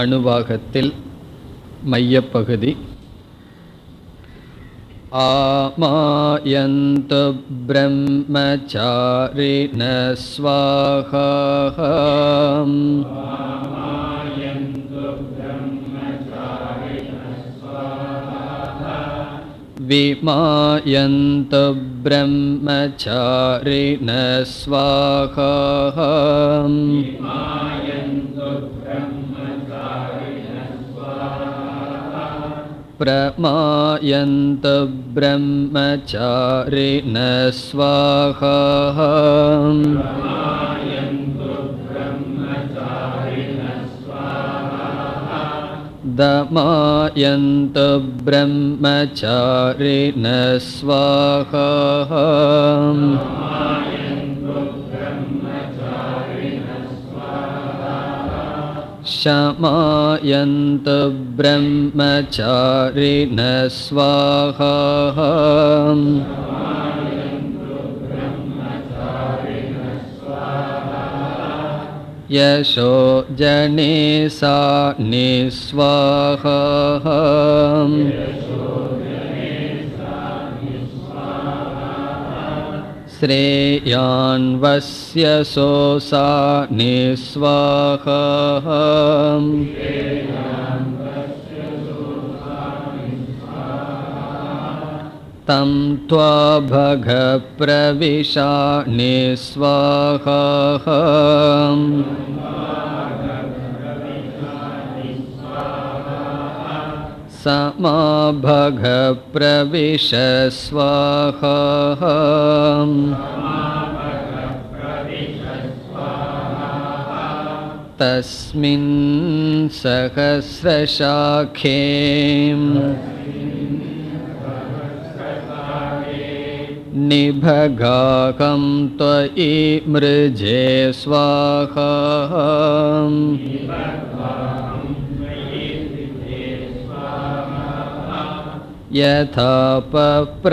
அணுவாகத்தில் மையப்பகுதி ஆமாயந்து பிரம்மச்சாரிண ஸ்வாஹா விமாயந்து பிரம்மச்சாரிண ஸ்வாஹா பிரமாயந்து பிரம்மச்சாரிண ஸ்வாஹா தமாயந்து பிரம்மச்சாரிண ஸ்வாஹா ஷமாயந்து பிரம்மச்சாரிண ஸ்வாஹா யசோ ஜனேசா நிஸ்வாஹா ஸ்ரேயான்வஸ்ய சோசா நிஸ்வாஹா தம் த்வா பக பிரவிஷா நிஸ்வாஹா சமா பக பிரவிஷ ஸ்வாஹா தஸ்மின் சஹஸ்ரசாகே நிபகாகம் த்வயி மிருஜே ஸ்வாஹா யதா பப்ரவதாயந்தி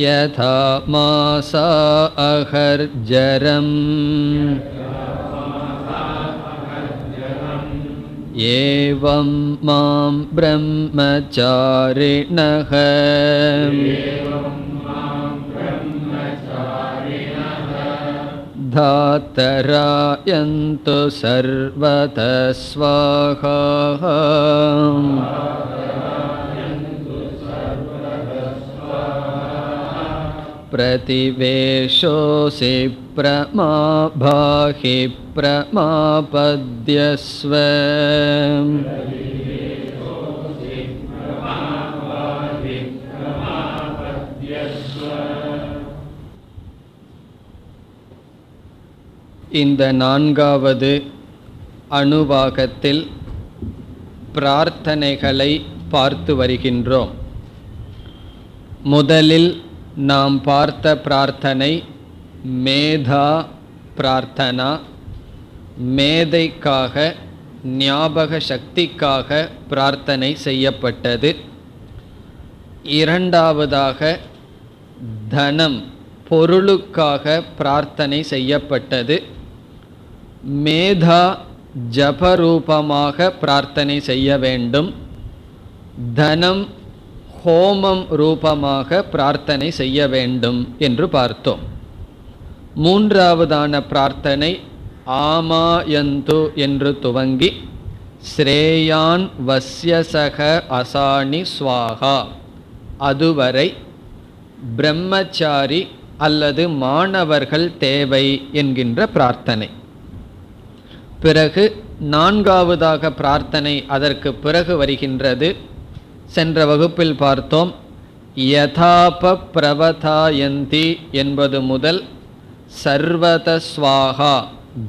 யதா மாசா அஹர்ஜரம் ஏவம் மாம் பிரம்மச்சாரிணஹ தாத்தராயந்து சர்வத ஸ்வாஹா பிரதிவேஷோசி பிரமாபாஹி பிரமாபத்யஸ்வ இந்த நான்காவது அணுவாகத்தில் பிரார்த்தனைகளை பார்த்து வருகின்றோம். முதலில் நாம் பார்த்த பிரார்த்தனை மேதா பிரார்த்தனா, மேதைக்காக ஞாபக சக்திக்காக பிரார்த்தனை செய்யப்பட்டது. இரண்டாவதாக தனம் பொருளுக்காக பிரார்த்தனை செய்யப்பட்டது. மேதா ஜபரூபமாக பிரார்த்தனை செய்ய வேண்டும். தனம் ஹோமம் ரூபமாக பிரார்த்தனை செய்ய வேண்டும் என்று பார்த்தோம். மூன்றாவதான பிரார்த்தனை ஆமாயந்து என்று துவங்கி ஸ்ரேயான் வஸ்யசக அசானி ஸ்வாஹா அதுவரை பிரம்மச்சாரி அல்லது மாணவர்கள் தேவை என்கின்ற பிரார்த்தனை. பிறகு நான்காவதாக பிரார்த்தனை அதற்கு பிறகு வருகின்றது. சென்ற வகுப்பில் பார்த்தோம், யதாப பிரவதாயந்தி என்பது முதல் சர்வத ஸ்வாஹா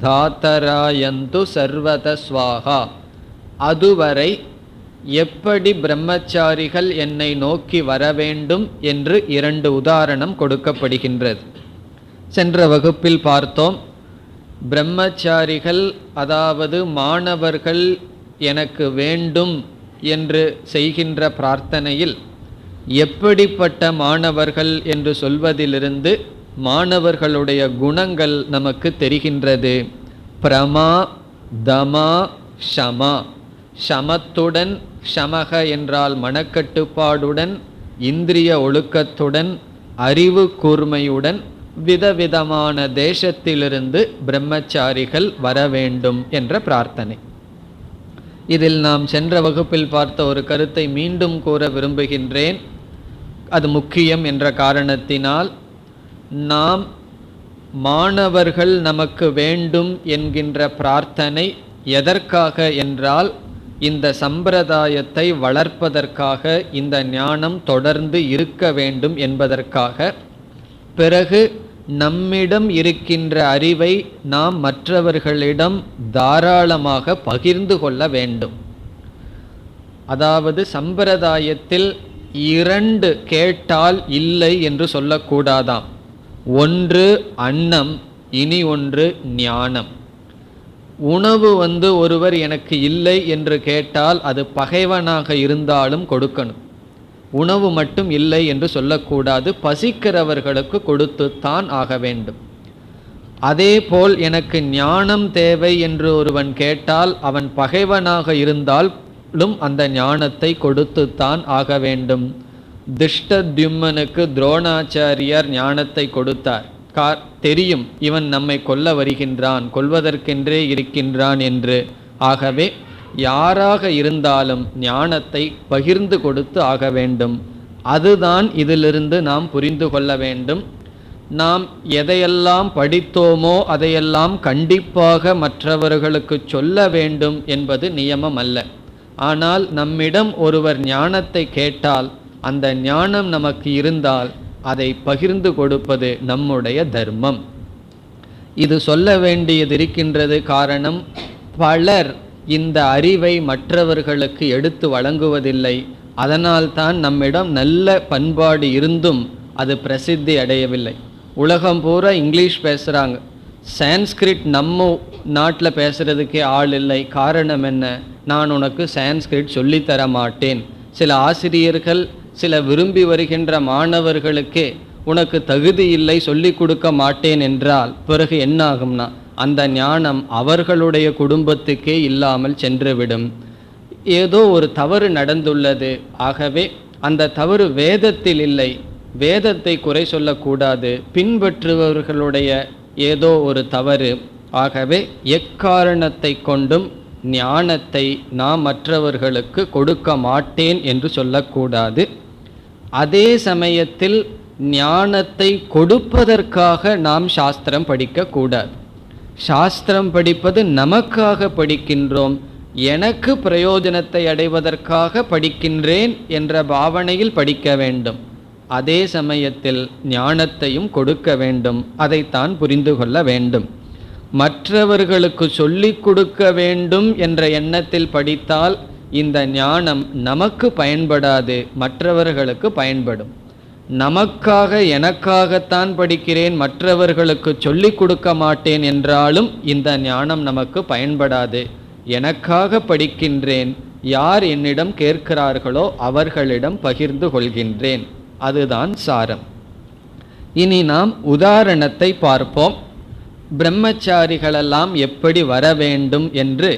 தாத்தராயந்து சர்வத ஸ்வாஹா அதுவரை எப்படி பிரம்மச்சாரிகள் என்னை நோக்கி வர வேண்டும் என்று 2 உதாரணம் கொடுக்கப்படுகின்றது. சென்ற வகுப்பில் பார்த்தோம், பிரம்மச்சாரிகள் அதாவது மாணவர்கள் எனக்கு வேண்டும் என்று செய்கின்ற பிரார்த்தனையில் எப்படிப்பட்ட மாணவர்கள் என்று சொல்வதிலிருந்து மாணவர்களுடைய குணங்கள் நமக்கு தெரிகின்றது. பிரமா, தமா, ஷமா. ஷமத்துடன், ஷமக என்றால் மனக்கட்டுப்பாடுடன், இந்திரிய ஒழுக்கத்துடன், அறிவு கூர்மையுடன் விதவிதமான தேசத்திலிருந்து பிரம்மச்சாரிகள் வர வேண்டும் என்ற பிரார்த்தனை. இதில் நாம் சென்ற வகுப்பில் பார்த்த ஒரு கருத்தை மீண்டும் கூற விரும்புகின்றேன். அது முக்கியம் என்ற காரணத்தினால், நாம் மாணவர்கள் நமக்கு வேண்டும் என்கின்ற பிரார்த்தனை எதற்காக என்றால், இந்த சம்பிரதாயத்தை வளர்ப்பதற்காக, இந்த ஞானம் தொடர்ந்து இருக்க வேண்டும் என்பதற்காக. பிறகு நம்மிடம் இருக்கின்ற அறிவை நாம் மற்றவர்களிடம் தாராளமாக பகிர்ந்து கொள்ள வேண்டும். அதாவது சம்பிரதாயத்தில் 2 கேட்டால் இல்லை என்று சொல்லக்கூடாதாம். ஒன்று அன்னம், இனி ஒன்று ஞானம். உணவு ஒருவர் எனக்கு இல்லை என்று கேட்டால் அது பகைவனாக இருந்தாலும் கொடுக்கணும். உணவு மட்டும் இல்லை என்று சொல்லக்கூடாது, பசிக்கிறவர்களுக்கு கொடுத்துத்தான் ஆக வேண்டும். அதேபோல் எனக்கு ஞானம் தேவை என்று ஒருவன் கேட்டால் அவன் பகைவனாக இருந்தாலும் அந்த ஞானத்தை கொடுத்துத்தான் ஆக வேண்டும். திருஷ்டத்யும்மனுக்கு துரோணாச்சாரியார் ஞானத்தை கொடுத்தார். தெரியும் இவன் நம்மை கொல்ல வருகின்றான், கொல்வதற்கென்றே இருக்கின்றான் என்று. ஆகவே யாராக இருந்தாலும் ஞானத்தை பகிர்ந்து கொடுத்து ஆக வேண்டும். அதுதான் இதிலிருந்து நாம் புரிந்து கொள்ள வேண்டும். நாம் எதையெல்லாம் படித்தோமோ அதையெல்லாம் கண்டிப்பாக மற்றவர்களுக்கு சொல்ல வேண்டும் என்பது நியமம் அல்ல. ஆனால் நம்மிடம் ஒருவர் ஞானத்தை கேட்டால், அந்த ஞானம் நமக்கு இருந்தால் அதை பகிர்ந்து கொடுப்பது நம்முடைய தர்மம். இது சொல்ல வேண்டியது இருக்கின்றது. காரணம், பலர் இந்த அறிவை மற்றவர்களுக்கு எடுத்து வழங்குவதில்லை. அதனால்தான் நம்மிடம் நல்ல பண்பாடு இருந்தும் அது பிரசித்தி அடையவில்லை. உலகம் பூரா இங்கிலீஷ் பேசுகிறாங்க, சான்ஸ்கிரிட் நம்ம நாட்டில் பேசுகிறதுக்கே ஆள் இல்லை. காரணம் என்ன? நான் உனக்கு சான்ஸ்கிரிட் சொல்லித்தர மாட்டேன். சில ஆசிரியர்கள் சில விரும்பி வருகின்ற மாணவர்களுக்கே உனக்கு தகுதி இல்லை, சொல்லிக் கொடுக்க மாட்டேன் என்றால் பிறகு என்ன ஆகும்னா, அந்த ஞானம் அவர்களுடைய குடும்பத்துக்கே இல்லாமல் சென்றுவிடும். ஏதோ ஒரு தவறு நடந்துள்ளது. ஆகவே அந்த தவறு வேதத்தில் இல்லை. வேதத்தை குறை சொல்லக்கூடாது, பின்பற்றுபவர்களுடைய ஏதோ ஒரு தவறு. ஆகவே எக்காரணத்தை கொண்டும் ஞானத்தை நாம் மற்றவர்களுக்கு கொடுக்க மாட்டேன் என்று சொல்லக்கூடாது. அதே சமயத்தில் ஞானத்தை கொடுப்பதற்காக நாம் சாஸ்திரம் படிக்கக்கூடாது. சாஸ்திரம் படிப்பது நமக்காக படிக்கின்றோம், எனக்கு பிரயோஜனத்தை அடைவதற்காக படிக்கின்றேன் என்ற பாவனையில் படிக்க வேண்டும். அதே சமயத்தில் ஞானத்தையும் கொடுக்க வேண்டும். அதைத்தான் புரிந்து கொள்ள வேண்டும். மற்றவர்களுக்கு சொல்லிக் கொடுக்க வேண்டும் என்ற எண்ணத்தில் படித்தால் இந்த ஞானம் நமக்கு பயன்படாது, மற்றவர்களுக்கு பயன்படும். நமக்காக, எனக்காகத்தான் படிக்கிறேன், மற்றவர்களுக்கு சொல்லிக் கொடுக்க மாட்டேன் என்றாலும் இந்த ஞானம் நமக்கு பயன்படாது. எனக்காக படிக்கின்றேன், யார் என்னிடம் கேட்கிறார்களோ அவர்களிடம் பகிர்ந்து கொள்கின்றேன். அதுதான் சாரம். இனி நாம் உதாரணத்தை பார்ப்போம். பிரம்மச்சாரிகளெல்லாம் எப்படி வர வேண்டும் என்று.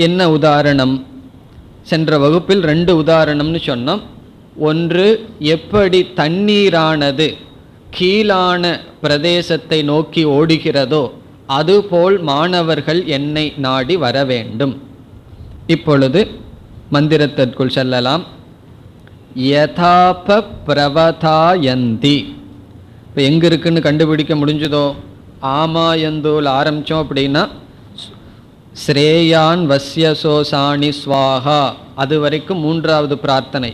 என்ன உதாரணம்? சென்ற வகுப்பில் 2 உதாரணம்னு சொன்னோம். ஒன்று, எப்படி தண்ணீரானது கீழான பிரதேசத்தை நோக்கி ஓடுகிறதோ அதுபோல் மாணவர்கள் என்னை நாடி வர வேண்டும். இப்பொழுது மந்திரத்திற்குள் செல்லலாம். யதாப பிரவதாயந்தி. இப்போ எங்கே இருக்குன்னு கண்டுபிடிக்க முடிஞ்சதோ? ஆமாயந்தூல் ஆரம்பித்தோம் அப்படின்னா ஸ்ரேயான் வஸ்யசோசாணி ஸ்வாஹா, அது வரைக்கும் 3வது பிரார்த்தனை.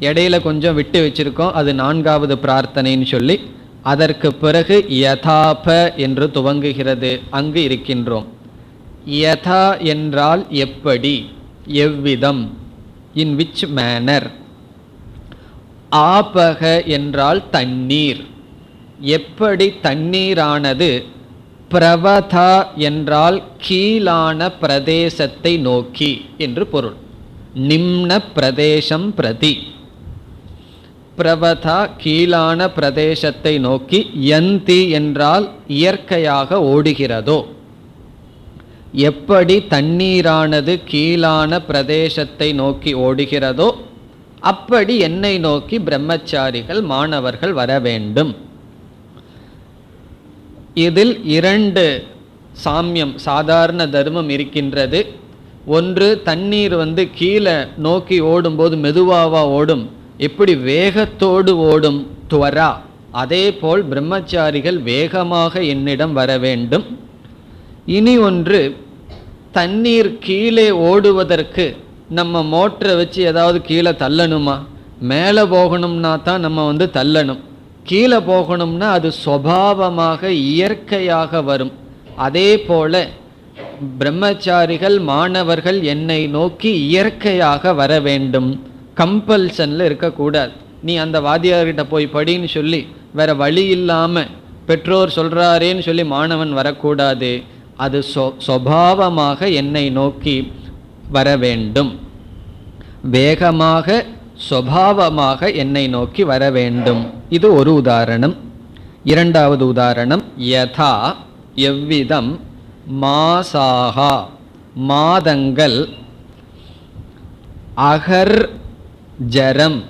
இடையில கொஞ்சம் விட்டு வச்சிருக்கோம், அது 4வது பிரார்த்தனைன்னு சொல்லி அதற்கு பிறகு யதாப என்று துவங்குகிறது. அங்கு இருக்கின்றோம். யதா என்றால் எப்படி, எவ்விதம், இன் விச் மேனர். ஆபக என்றால் தண்ணீர், எப்படி தண்ணீரானது. பிரவதா என்றால் கீழான பிரதேசத்தை நோக்கி என்று பொருள். நிம்ன பிரதேசம் பிரதி. பிரவதா கீழான பிரதேசத்தை நோக்கி, யந்தி என்றால் இயற்கையாக ஓடுகிறதோ. எப்படி தண்ணீரானது கீழான பிரதேசத்தை நோக்கி ஓடுகிறதோ அப்படி என்னை நோக்கி பிரம்மச்சாரிகள் மாணவர்கள் வர வேண்டும். இதில் இரண்டு சாமியம் சாதாரண தர்மம் இருக்கின்றது. ஒன்று, தண்ணீர் கீழே நோக்கி ஓடும்போது மெதுவாக ஓடும், எப்படி வேகத்தோடு ஓடும் துவரா, அதே போல் பிரம்மச்சாரிகள் வேகமாக என்னிடம் வர வேண்டும். இனி ஒன்று, தண்ணீர் கீழே ஓடுவதற்கு நம்ம மோட்டரை வச்சு ஏதாவது கீழே தள்ளணுமா? மேலே போகணும்னா தான் நம்ம தள்ளணும். கீழே போகணும்னா அது சுபாவமாக இயற்கையாக வரும். அதே போல பிரம்மச்சாரிகள் மாணவர்கள் என்னை நோக்கி இயற்கையாக வர வேண்டும், கம்பல்ஷனில் இருக்கக்கூடாது. நீ அந்த வாத்தியார்கிட்ட போய் படின்னு சொல்லி வேற வழி இல்லாமல் பெற்றோர் சொல்கிறாரேன்னு சொல்லி மாணவன் வரக்கூடாது. அது சுபாவமாக என்னை நோக்கி வர வேண்டும், வேகமாக சுபாவமாக என்னை நோக்கி வர வேண்டும். இது ஒரு உதாரணம். இரண்டாவது உதாரணம், யதா எவ்விதம், மாசாகா மாதங்கள், அகர் ஜரம்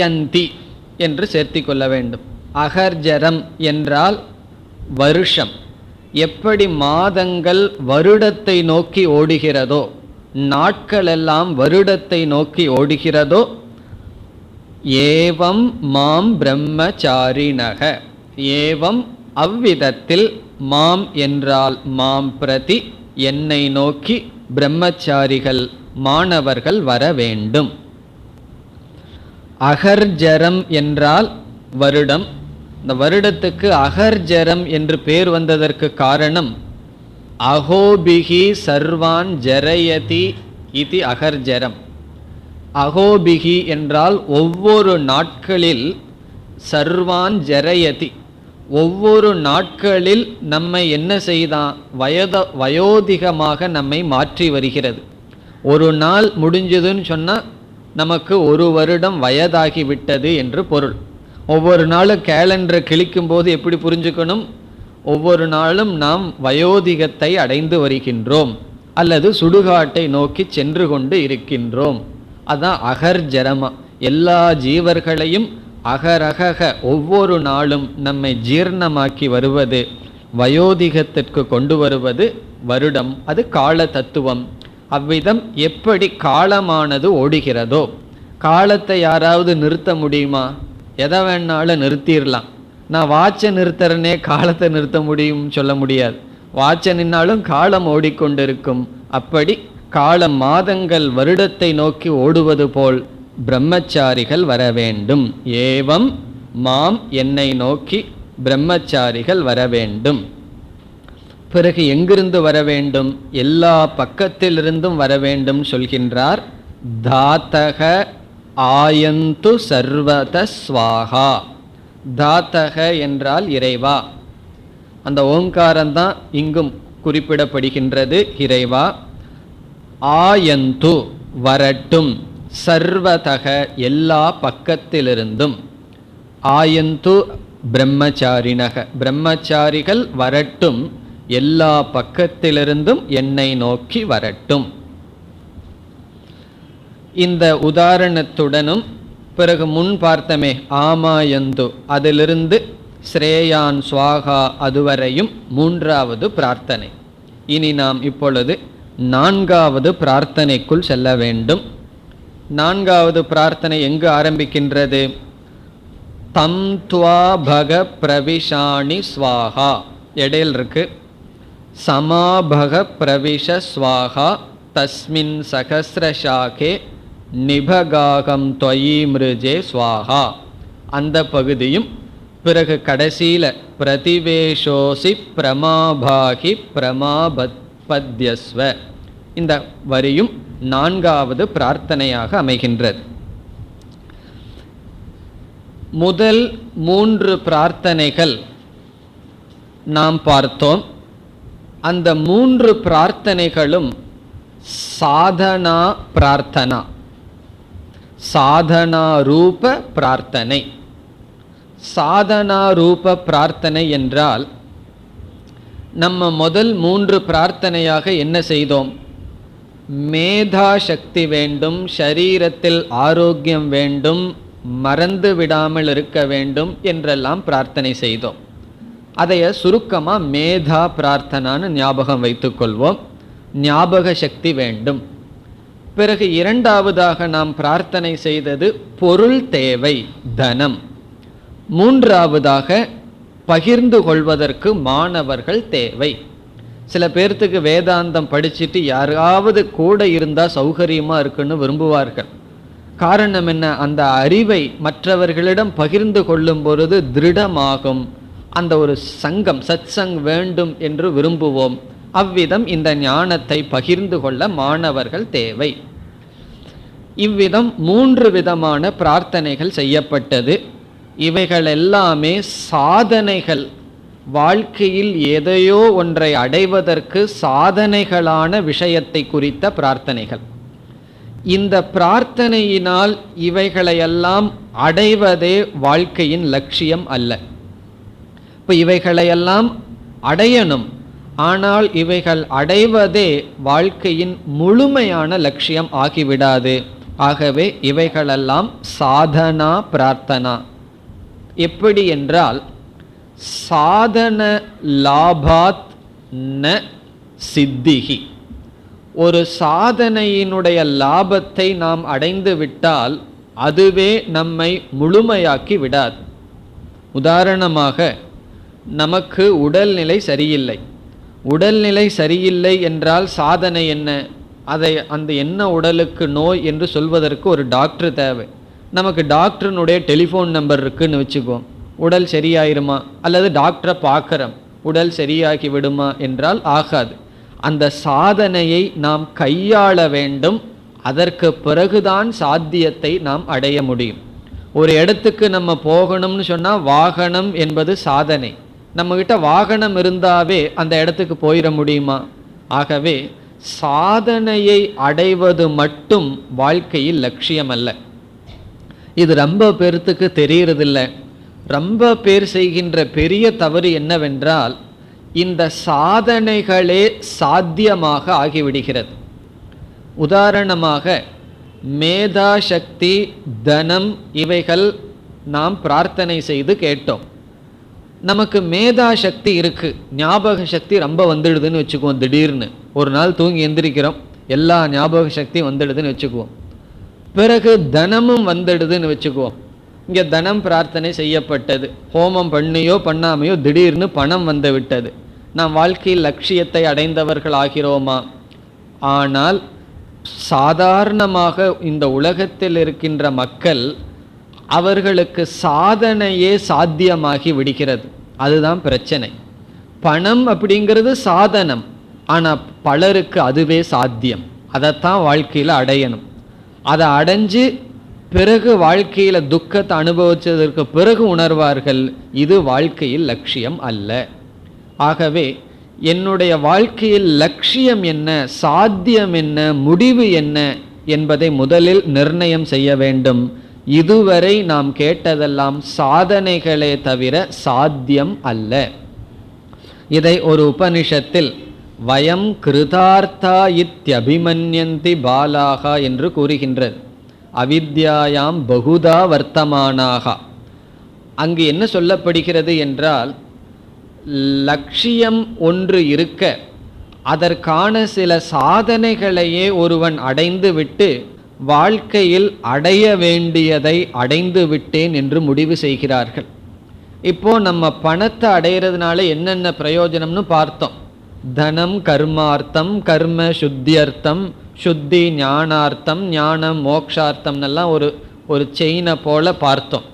யந்தி என்று சேர்த்தி கொள்ள வேண்டும். அகர்ஜரம் என்றால் வருஷம். எப்படி மாதங்கள் வருடத்தை நோக்கி ஓடுகிறதோ, நாட்கள் எல்லாம் வருடத்தை நோக்கி ஓடுகிறதோ, ஏவம் மாம் பிரம்மச்சாரிணக, ஏவம் அவ்விதத்தில், மாம் என்றால் மாம் பிரதி, என்னை நோக்கி பிரம்மச்சாரிகள் மாணவர்கள் வர வேண்டும். அகர்ஜரம் என்றால் வருடம். இந்த வருடத்துக்கு அகர்ஜரம் என்று பேர் வந்ததற்கு காரணம், அகோபிகி சர்வான் ஜரயதி இது அகர்ஜரம். அகோபிகி என்றால் ஒவ்வொரு நாட்களில், சர்வான் ஜரயதி ஒவ்வொரு நாட்களில் நம்மை என்ன செய்தான், வயோதிகமாக நம்மை மாற்றி வருகிறது. ஒரு நாள் முடிஞ்சதுன்னு சொன்னால் நமக்கு ஒரு வருடம் வயதாகிவிட்டது என்று பொருள். ஒவ்வொரு நாளும் கேலண்டரை கிழிக்கும் போது எப்படி புரிஞ்சுக்கணும், ஒவ்வொரு நாளும் நாம் வயோதிகத்தை அடைந்து வருகின்றோம் அல்லது சுடுகாட்டை நோக்கி சென்று கொண்டு இருக்கின்றோம். அதான் அகர்ஜரமா. எல்லா ஜீவர்களையும் அகரக ஒவ்வொரு நாளும் நம்மை ஜீர்ணமாக்கி வருவது, வயோதிகத்திற்கு கொண்டு வருவது வருடம். அது கால தத்துவம். அவ்விதம் எப்படி காலமானது ஓடுகிறதோ, காலத்தை யாராவது நிறுத்த முடியுமா? எதை வேணாலும் நிறுத்திடலாம். நான் வாட்சை நிறுத்துறனே காலத்தை நிறுத்த முடியும் சொல்ல முடியாது. வாட்சை நின்னாலும் காலம் ஓடிக்கொண்டிருக்கும். அப்படி காலம் மாதங்கள் வருடத்தை நோக்கி ஓடுவது போல் பிரம்மச்சாரிகள் வர வேண்டும். ஏவம் மாம் என்னை நோக்கி பிரம்மச்சாரிகள் வர வேண்டும். பிறகு எங்கிருந்து வர வேண்டும்? எல்லா பக்கத்திலிருந்தும் வர வேண்டும் சொல்கின்றார். தாத்தக ஆயந்து சர்வத ஸ்வாகா. தாத்தக என்றால் இறைவா. அந்த ஓங்காரம்தான் இங்கும் குறிப்பிடப்படுகின்றது, இறைவா. ஆயந்து வரட்டும், சர்வதக எல்லா பக்கத்திலிருந்தும். ஆயந்து பிரம்மச்சாரிணக பிரம்மச்சாரிகள் வரட்டும், எல்லா பக்கத்திலிருந்தும் என்னை நோக்கி வரட்டும். இந்த உதாரணத்துடனும் பிறகு முன் பார்த்தமே ஆமாயந்து, அதிலிருந்து ஸ்ரேயான் ஸ்வாகா அதுவரையும் மூன்றாவது பிரார்த்தனை. இனி நாம் இப்பொழுது நான்காவது பிரார்த்தனைக்குள் செல்ல வேண்டும். நான்காவது பிரார்த்தனை எங்கு ஆரம்பிக்கின்றது? தம் துவா பக பிரவிஷாணி ஸ்வாகா. இடையில் இருக்கு சமாபக பிரவிஷ ஸ்வாகா தஸ்மின் சகஸ்ரசாகே நிபகாகம் தொயி மிருஜே ஸ்வாகா. அந்த பகுதியும் பிறகு கடைசியில் பிரதிவேஷோசி பிரமாபாகி பிரமாபத்யஸ்வ, இந்த வரியும் நான்காவது பிரார்த்தனையாக அமைகின்றது. முதல் மூன்று பிரார்த்தனைகள் நாம் பார்த்தோம். அந்த மூன்று பிரார்த்தனைகளும் சாதனா பிரார்த்தனா. சாதனா ரூப பிரார்த்தனை. சாதனா ரூப பிரார்த்தனை என்றால் நம்ம முதல் 3 பிரார்த்தனையாக என்ன செய்தோம்? மேதா சக்தி வேண்டும், ஷரீரத்தில் ஆரோக்கியம் வேண்டும், மறந்து விடாமல் இருக்க வேண்டும் என்றெல்லாம் பிரார்த்தனை செய்தோம். அதைய சுருக்கமாக மேதா பிரார்த்தனான்னு ஞாபகம் வைத்துக்கொள்வோம். ஞாபக சக்தி வேண்டும். பிறகு இரண்டாவதாக நாம் பிரார்த்தனை செய்தது பொருள் தேவை, தனம். மூன்றாவதாக பகிர்ந்து கொள்வதற்கு மாணவர்கள் தேவை. சில பேர்த்துக்கு வேதாந்தம் படிச்சுட்டு யாராவது கூட இருந்தால் சௌகரியமாக இருக்குன்னு விரும்புவார்கள். காரணம் என்ன? அந்த அறிவை மற்றவர்களிடம் பகிர்ந்து கொள்ளும் பொழுது திருடமாகும். அந்த ஒரு சங்கம், சத்சங் வேண்டும் என்று விரும்புவோம். அவ்விதம் இந்த ஞானத்தை பகிர்ந்து கொள்ள மாணவர்கள் தேவை. இவ்விதம் 3 விதமான பிரார்த்தனைகள் செய்யப்பட்டது. இவைகள் எல்லாமே சாதனைகள், வாழ்க்கையில் எதையோ ஒன்றை அடைவதற்கு சாதனைகளான விஷயத்தை குறித்த பிரார்த்தனைகள். இந்த பிரார்த்தனையினால் இவைகளையெல்லாம் அடைவதே வாழ்க்கையின் லட்சியம் அல்ல. இப்போ இவைகளையெல்லாம் அடையணும், ஆனால் இவைகள் அடைவதே வாழ்க்கையின் முழுமையான லட்சியம் ஆகிவிடாது. ஆகவே இவைகளெல்லாம் சாதனா பிரார்த்தனா. எப்படி என்றால், சாதன லாபாத் ந சித்திகி. ஒரு சாதனையினுடைய லாபத்தை நாம் அடைந்து விட்டால் அதுவே நம்மை முழுமையாக்கி விடாது. உதாரணமாக, நமக்கு உடல்நிலை சரியில்லை. உடல்நிலை சரியில்லை என்றால் சாதனை என்ன? அந்த என்ன உடலுக்கு நோய் என்று சொல்வதற்கு ஒரு டாக்டர் தேவை. நமக்கு டாக்டர்னுடைய டெலிஃபோன் நம்பர் இருக்குன்னு வச்சுக்குவோம். உடல் சரியாயிருமா? அல்லது டாக்டரை பார்க்குறோம், உடல் சரியாகி விடுமா என்றால் ஆகாது. அந்த சாதனையை நாம் கையாள வேண்டும். அதற்கு பிறகுதான் சாத்தியத்தை நாம் அடைய முடியும். ஒரு இடத்துக்கு நம்ம போகணும்னு சொன்னால் வாகனம் என்பது சாதனை. நம்மகிட்ட வாகனம் இருந்தாவே அந்த இடத்துக்கு போயிட முடியுமா? ஆகவே சாதனையை அடைவது மட்டும் வாழ்க்கையில் லட்சியம் அல்ல. இது ரொம்ப பேர்த்துக்கு தெரியறதில்ல. ரொம்ப பேர் செய்கின்ற பெரிய தவறு என்னவென்றால், இந்த சாதனைகளே சாத்தியமாக ஆகிவிடுகிறது. உதாரணமாக, மேதா சக்தி, தனம், இவைகள் நாம் பிரார்த்தனை செய்து கேட்டோம். நமக்கு மேதா சக்தி இருக்கு, ஞாபக சக்தி ரொம்ப வந்துடுதுன்னு வச்சுக்குவோம். திடீர்னு ஒரு நாள் தூங்கி எந்திரிக்கிறோம், எல்லா ஞாபக சக்தியும் வந்துடுதுன்னு வச்சுக்குவோம். பிறகு தனமும் வந்துடுதுன்னு வச்சுக்குவோம். இங்கே தனம் பிரார்த்தனை செய்யப்பட்டது, ஹோமம் பண்ணியோ பண்ணாமையோ திடீர்னு பணம் வந்து விட்டது. நாம் வாழ்க்கையில் லட்சியத்தை அடைந்தவர்கள் ஆகிறோமா? ஆனால் சாதாரணமாக இந்த உலகத்தில் இருக்கின்ற மக்கள், அவர்களுக்கு சாதனையே சாத்தியமாகி விடுகிறது. அதுதான் பிரச்சனை. பணம் அப்படிங்கிறது சாதனம், ஆனால் பலருக்கு அதுவே சாத்தியம். அதைத்தான் வாழ்க்கையில் அடையணும். அதை அடைஞ்சு பிறகு வாழ்க்கையில் துக்கத்தை அனுபவித்ததற்கு பிறகு உணர்வார்கள், இது வாழ்க்கையில் லட்சியம் அல்ல. ஆகவே என்னுடைய வாழ்க்கையில் லட்சியம் என்ன, சாத்தியம் என்ன, முடிவு என்ன என்பதை முதலில் நிர்ணயம் செய்ய வேண்டும். இதுவரை நாம் கேட்டதெல்லாம் சாதனைகளே தவிர சாத்தியம் அல்ல. இதை ஒரு உபனிஷத்தில் வயம் கிருதார்த்தா இத்யபிமன்யந்தி பாலாகா என்று கூறுகின்றது. அவித்யாயாம் பகுதா வர்த்தமானாக. அங்கு என்ன சொல்லப்படுகிறது என்றால், லட்சியம் ஒன்று இருக்க அதற்கான சில சாதனைகளையே ஒருவன் அடைந்து விட்டு வாழ்க்கையில் அடைய வேண்டியதை அடைந்து விட்டேன் என்று முடிவு செய்கிறார்கள். இப்போ நம்ம பணத்தை அடைகிறதுனால என்னென்ன பிரயோஜனம்னு பார்த்தோம். தனம் கர்மார்த்தம், கர்ம சுத்தியர்த்தம், சுத்தி ஞானார்த்தம், ஞானம் மோக்ஷார்த்தம்னெல்லாம் ஒரு செயினை போல பார்த்தோம்.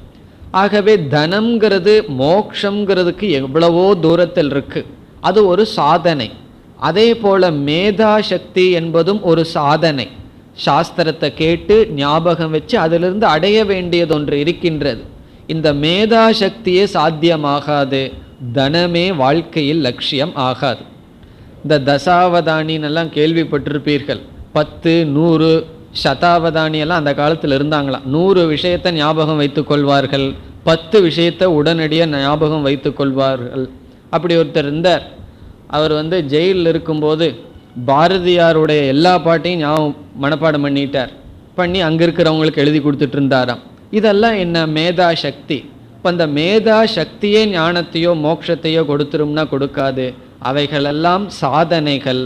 ஆகவே தனம்ங்கிறது மோக்ஷங்கிறதுக்கு எவ்வளவோ தூரத்தில் இருக்கு, அது ஒரு சாதனை. அதே போல மேதா சக்தி என்பதும் ஒரு சாதனை. சாஸ்திரத்தை கேட்டு ஞாபகம் வச்சு அதிலிருந்து அடைய வேண்டியது ஒன்று இருக்கின்றது. இந்த மேதா சக்தியே சாத்தியமாகாது, தனமே வாழ்க்கையில் லட்சியம் ஆகாது. இந்த தசாவதானின்னெல்லாம் கேள்விப்பட்டிருப்பீர்கள். 10, 100 சதாவதானியெல்லாம் அந்த காலத்தில் இருந்தாங்களாம். 100 விஷயத்தை ஞாபகம் வைத்து கொள்வார்கள், 10 விஷயத்தை உடனடியாக ஞாபகம் வைத்து கொள்வார்கள். அப்படி ஒருத்தர் இருந்தார். அவர் ஜெயிலில் இருக்கும்போது பாரதியாருடைய எல்லா பாட்டையும் மனப்பாடம் பண்ணி அங்கே இருக்கிறவங்களுக்கு எழுதி கொடுத்துட்டு இருந்தாராம். இதெல்லாம் என்ன? மேதா சக்தி. இப்போ அந்த மேதா சக்தியே ஞானத்தையோ மோட்சத்தையோ கொடுத்துரும்னா கொடுக்காது. அவைகளெல்லாம் சாதனைகள்,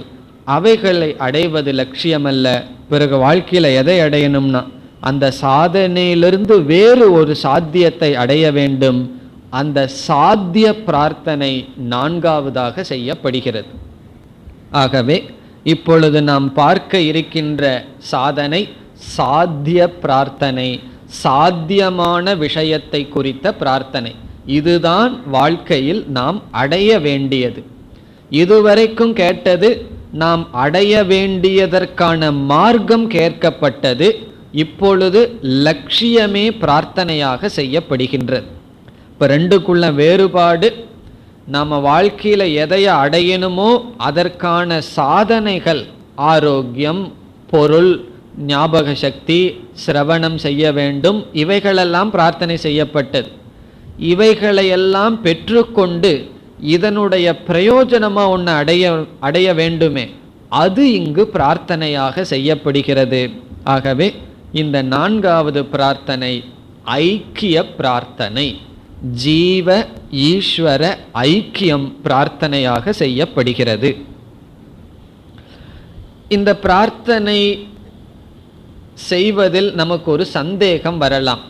அவைகளை அடைவது லட்சியமல்ல. பிறகு வாழ்க்கையில் எதை அடையணும்னா அந்த சாதனையிலிருந்து வேறு ஒரு சாத்தியத்தை அடைய வேண்டும். அந்த சாத்திய பிரார்த்தனை 4வதாக செய்யப்படுகிறது. ஆகவே இப்பொழுது நாம் பார்க்க இருக்கின்ற சாதனை சாத்திய பிரார்த்தனை, சாத்தியமான விஷயத்தை குறித்த பிரார்த்தனை. இதுதான் வாழ்க்கையில் நாம் அடைய வேண்டியது. இதுவரைக்கும் கேட்டது நாம் அடைய வேண்டியதற்கான மார்க்கம் கேட்கப்பட்டது. இப்பொழுது லட்சியமே பிரார்த்தனையாக செய்யப்படுகின்றது. இப்போ ரெண்டுக்குள்ள வேறுபாடு, நம்ம வாழ்க்கையில் எதை அடையணுமோ அதற்கான சாதனைகள், ஆரோக்கியம், பொருள், ஞாபக சக்தி, சிரவணம் செய்ய வேண்டும், இவைகளெல்லாம் பிரார்த்தனை செய்யப்பட்டது. இவைகளையெல்லாம் பெற்றுக்கொண்டு இதனுடைய பிரயோஜனமாக ஒன்று அடைய வேண்டுமே, அது இங்கு பிரார்த்தனையாக செய்யப்படுகிறது. ஆகவே இந்த 4வது பிரார்த்தனை ஐக்கிய பிரார்த்தனை, ஜீவ ஈஸ்வர ஐக்கியம் பிரார்த்தனையாக செய்யப்படுகிறது. இந்த பிரார்த்தனை செய்வதில் நமக்கு ஒரு சந்தேகம் வரலாம்.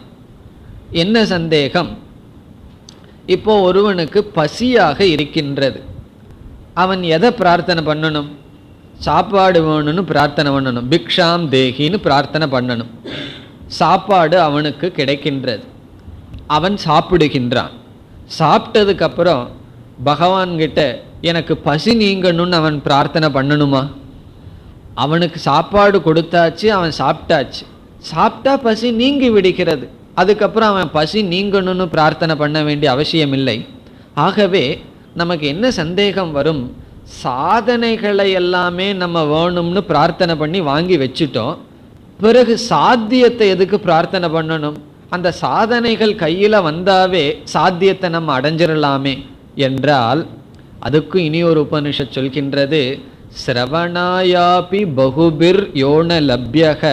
என்ன சந்தேகம்? இப்போ ஒருவனுக்கு பசியாக இருக்கின்றது, அவன் எதை பிரார்த்தனை பண்ணணும்? சாப்பாடு வேணும்னு பிரார்த்தனை பண்ணணும், பிக்ஷாம் தேகின்னு பிரார்த்தனை பண்ணணும். சாப்பாடு அவனுக்கு கிடைக்கின்றது, அவன் சாப்பிடுகின்றான். சாப்பிட்டதுக்கப்புறம் பகவான்கிட்ட எனக்கு பசி நீங்கணும்னு அவன் பிரார்த்தனை பண்ணணுமா? அவனுக்கு சாப்பாடு கொடுத்தாச்சு, அவன் சாப்பிட்டாச்சு, சாப்பிட்டா பசி நீங்கி விடுகிறது. அதுக்கப்புறம் அவன் பசி நீங்கணும்னு பிரார்த்தனை பண்ண வேண்டிய அவசியம் இல்லை. ஆகவே நமக்கு என்ன சந்தேகம் வரும்? சாதனைகளை எல்லாமே நம்ம வேணும்னு பிரார்த்தனை பண்ணி வாங்கி வச்சுட்டோம், பிறகு சாத்தியத்தை எதுக்கு பிரார்த்தனை பண்ணணும்? அந்த சாதனைகள் கையில் வந்தாவே சாத்தியத்தை நம்ம அடைஞ்சிடலாமே என்றால், அதுக்கு இனி ஒரு உபனிஷத் சொல்கின்றது, ஸ்ரவணாயாபி பகுபிர் யோன லப்யக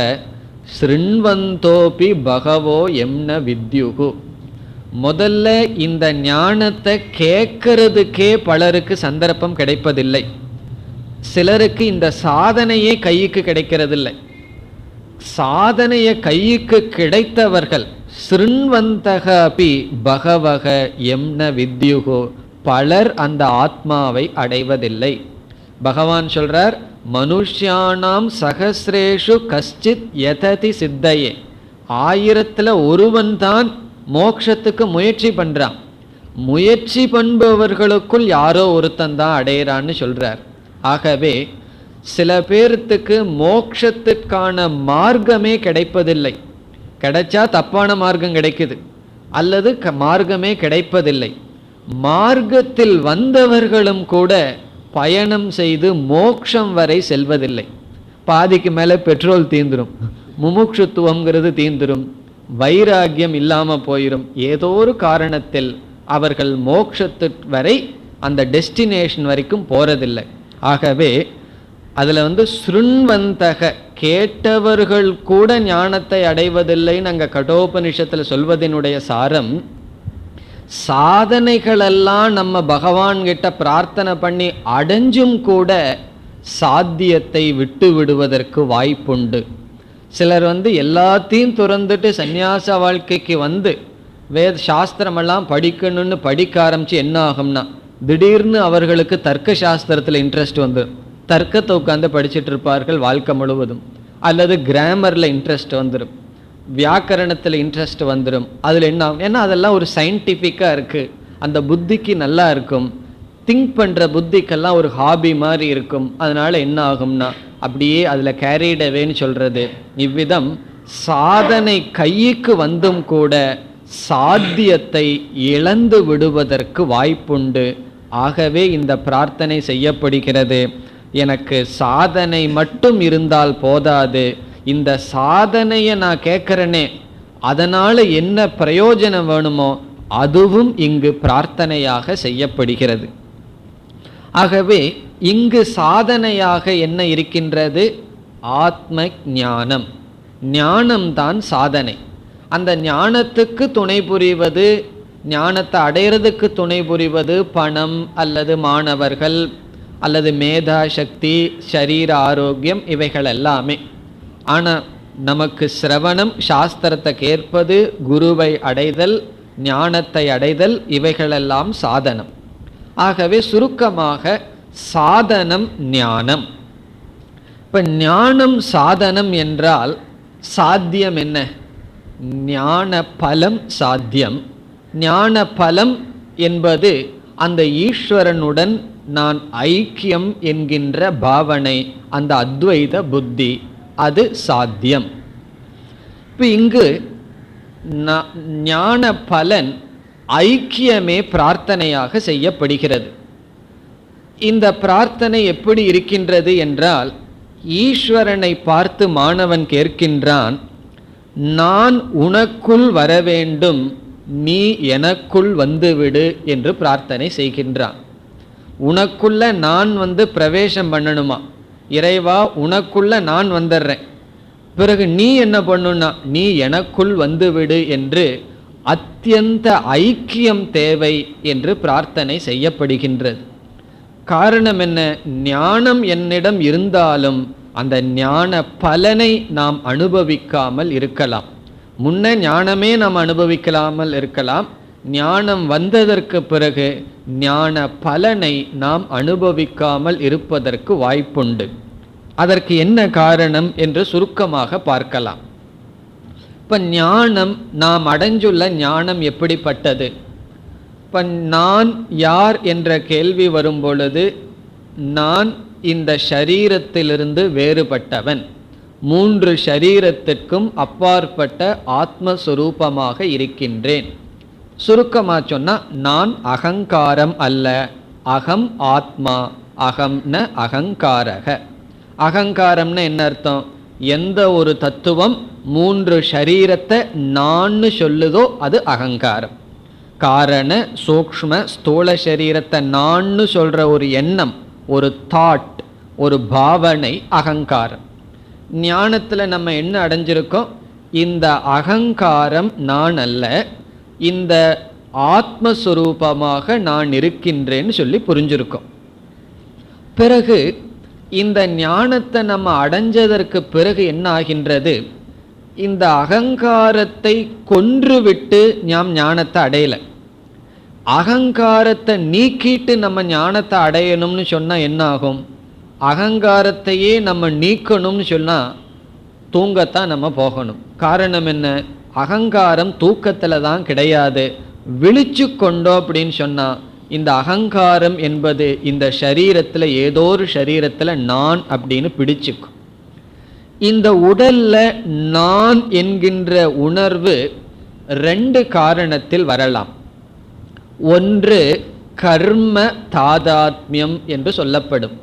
ஸ்ருண்வந்தோபி பகவோ எம்ன வித்யுகு. முதல்ல இந்த ஞானத்தை கேட்கறதுக்கே பலருக்கு சந்தர்ப்பம் கிடைப்பதில்லை. சிலருக்கு இந்த சாதனையே கைக்கு கிடைக்கிறதில்லை. சாதனையை கைக்கு கிடைத்தவர்கள் ஸ்ருண்வந்தகபி பகவக எம்ன வித்யுகு, பலர் அந்த ஆத்மாவை அடைவதில்லை. பகவான் சொல்றார், மனுஷ்யானாம் சகசிரேஷு கஷ்டித் யததி சித்தையே. 1000ல் ஒருவன் தான் மோட்சத்துக்கு முயற்சி பண்றான். முயற்சி பண்ணுபவர்களுக்குள் யாரோ ஒருத்தன் தான் அடையிறான்னு சொல்றார். ஆகவே சில பேர்த்துக்கு மோட்சத்துக்கான மார்க்கமே கிடைப்பதில்லை. கிடைச்சா தப்பான மார்க்கம் கிடைக்குது, அல்லது மார்க்கமே கிடைப்பதில்லை. மார்க்கத்தில் வந்தவர்களும் கூட பயணம் செய்து மோட்சம் வரை செல்வதில்லை. பாதிக்கு மேலே பெட்ரோல் தீந்துரும், முமுட்சுத்துவங்கிறது தீந்துரும், வைராகியம் இல்லாமல் போயிடும். ஏதோ ஒரு காரணத்தில் அவர்கள் மோட்சத்து வரை, அந்த டெஸ்டினேஷன் வரைக்கும் போறதில்லை. ஆகவே அதில் ஸ்ருண்வந்தக, கேட்டவர்கள் கூட ஞானத்தை அடைவதில்லைன்னு அங்கே கடோபனிஷத்தில் சொல்வதனுடைய சாரம், சாதனைகளெல்லாம் நம்ம பகவான்கிட்ட பிரார்த்தனை பண்ணி அடைஞ்சும் கூட சாத்தியத்தை விட்டு விடுவதற்கு வாய்ப்புண்டு. சிலர் எல்லாத்தையும் துறந்துட்டு சந்நியாச வாழ்க்கைக்கு வேத சாஸ்திரமெல்லாம் படிக்கணும்னு படிக்க ஆரம்பிச்சு என்ன ஆகும்னா, திடீர்னு அவர்களுக்கு தர்க்க சாஸ்திரத்தில் இன்ட்ரெஸ்ட் வந்துடும். தர்க்கத்தை உட்காந்து படிச்சுட்டு இருப்பார்கள் வாழ்க்கை முழுவதும். அல்லது கிராமரில் இன்ட்ரெஸ்ட் வந்துடும், வியாக்கரணத்தில் இன்ட்ரெஸ்ட் வந்துடும். அதில் என்ன ஆகும்? ஏன்னா அதெல்லாம் ஒரு சயின்டிஃபிக்காக இருக்குது, அந்த புத்திக்கு நல்லா இருக்கும், திங்க் பண்ணுற புத்திக்கெல்லாம் ஒரு ஹாபி மாதிரி இருக்கும். அதனால் என்ன ஆகும்னா அப்படியே அதில் கேரிடவேன்னு சொல்கிறது. இவ்விதம் சாதனை கைக்கு வந்தும் கூட சாத்தியத்தை இழந்து விடுவதற்கு வாய்ப்புண்டு. ஆகவே இந்த பிரார்த்தனை செய்யப்படுகிறது, எனக்கு சாதனை மட்டும் இருந்தால் போதாது, இந்த சாதனையை நான் கேட்கிறேனே, அதனால என்ன பிரயோஜனம் வேணுமோ அதுவும் இங்கு பிரார்த்தனையாக செய்யப்படுகிறது. ஆகவே இங்கு சாதனையாக என்ன இருக்கின்றது? ஆத்ம ஞானம். ஞானம்தான் சாதனை. அந்த ஞானத்துக்கு துணை புரிவது, ஞானத்தை அடையிறதுக்கு துணை புரிவது பணம் அல்லது மாணவர்கள் அல்லது மேதா சக்தி, சரீர ஆரோக்கியம், இவைகள் எல்லாமே. ஆனால் நமக்கு சிரவணம், சாஸ்திரத்தை கேட்பது, குருவை அடைதல், ஞானத்தை அடைதல், இவைகளெல்லாம் சாதனம். ஆகவே சுருக்கமாக சாதனம் ஞானம். இப்போ ஞானம் சாதனம் என்றால் சாத்தியம் என்ன? ஞான பலம் சாத்தியம். ஞான பலம் என்பது அந்த ஈஸ்வரனுடன் நான் ஐக்கியம் என்கின்ற பாவனை, அந்த அத்வைத புத்தி, அது சாத்தியம். இப்போ இங்கு ஞான பலன் ஐக்கியமே பிரார்த்தனையாக செய்யப்படுகிறது. இந்த பிரார்த்தனை எப்படி இருக்கின்றது என்றால், ஈஸ்வரனை பார்த்து மாணவன் கேட்கின்றான், நான் உனக்குள் வர வேண்டும், நீ எனக்குள் வந்துவிடு என்று பிரார்த்தனை செய்கின்றான். உனக்குள்ள நான் பிரவேசம் பண்ணணுமா? இறைவா, உனக்குள்ள நான் வந்துடுறேன், பிறகு நீ என்ன பண்ணுனா நீ எனக்குள் வந்துவிடு என்று அத்தியந்த ஐக்கியம் தேவை என்று பிரார்த்தனை செய்யப்படுகின்றது. காரணம் என்ன? ஞானம் என்னிடம் இருந்தாலும் அந்த ஞான பலனை நாம் அனுபவிக்காமல் இருக்கலாம். முன்ன ஞானமே நாம் அனுபவிக்காமல் இருக்கலாம். ஞானம் வந்ததற்கு பிறகு ஞான பலனை நாம் அனுபவிக்காமல் இருப்பதற்கு வாய்ப்புண்டு. அதற்கு என்ன காரணம் என்று சுருக்கமாக பார்க்கலாம். இப்போ ஞானம், நாம் அடைஞ்சுள்ள ஞானம் எப்படிப்பட்டது? இப்போ நான் யார் என்ற கேள்வி வரும் பொழுது, நான் இந்த ஷரீரத்திலிருந்து வேறுபட்டவன், 3 ஷரீரத்திற்கும் அப்பாற்பட்ட ஆத்மஸ்வரூபமாக இருக்கின்றேன். சுருக்கமாக சொன்னால், நான் அகங்காரம் அல்ல, அகம் ஆத்மா, அகம் ந அகங்காரக. அகங்காரம்னு என்ன அர்த்தம்? எந்த ஒரு தத்துவம் 3 ஷரீரத்தை நான்னு சொல்லுதோ அது அகங்காரம். காரண சூக்ஷ்ம ஸ்தூல சரீரத்தை நான்னு சொல்ற ஒரு எண்ணம், ஒரு தாட், ஒரு பாவனை அகங்காரம். ஞானத்தில் நம்ம என்ன அடைஞ்சிருக்கோம்? இந்த அகங்காரம் நான் அல்ல, இந்த ஆத்மஸ்வரூபமாக நான் இருக்கின்றேன்னு சொல்லி புரிஞ்சிருக்கோம். பிறகு இந்த ஞானத்தை நம்ம அடைஞ்சதற்கு பிறகு என்ன ஆகின்றது? இந்த அகங்காரத்தை கொன்றுவிட்டு நாம் ஞானத்தை அடையலை. அகங்காரத்தை நீக்கிட்டு நம்ம ஞானத்தை அடையணும்னு சொன்னால் என்ன ஆகும்? அகங்காரத்தையே நம்ம நீக்கணும்னு சொன்னால் தூங்கத்தான் நம்ம போகணும். காரணம் என்ன? அகங்காரம் தூக்கத்தில் தான் கிடையாது. விழிச்சு கொண்டோம் அப்படின்னு சொன்னால் இந்த அகங்காரம் என்பது இந்த ஷரீரத்தில் ஏதோ ஒரு ஷரீரத்தில் நான் அப்படின்னு பிடிச்சுக்கும். இந்த உடல்ல நான் என்கின்ற உணர்வு 2 காரணத்தில் வரலாம். ஒன்று கர்ம தாதாத்மியம் என்று சொல்லப்படும்.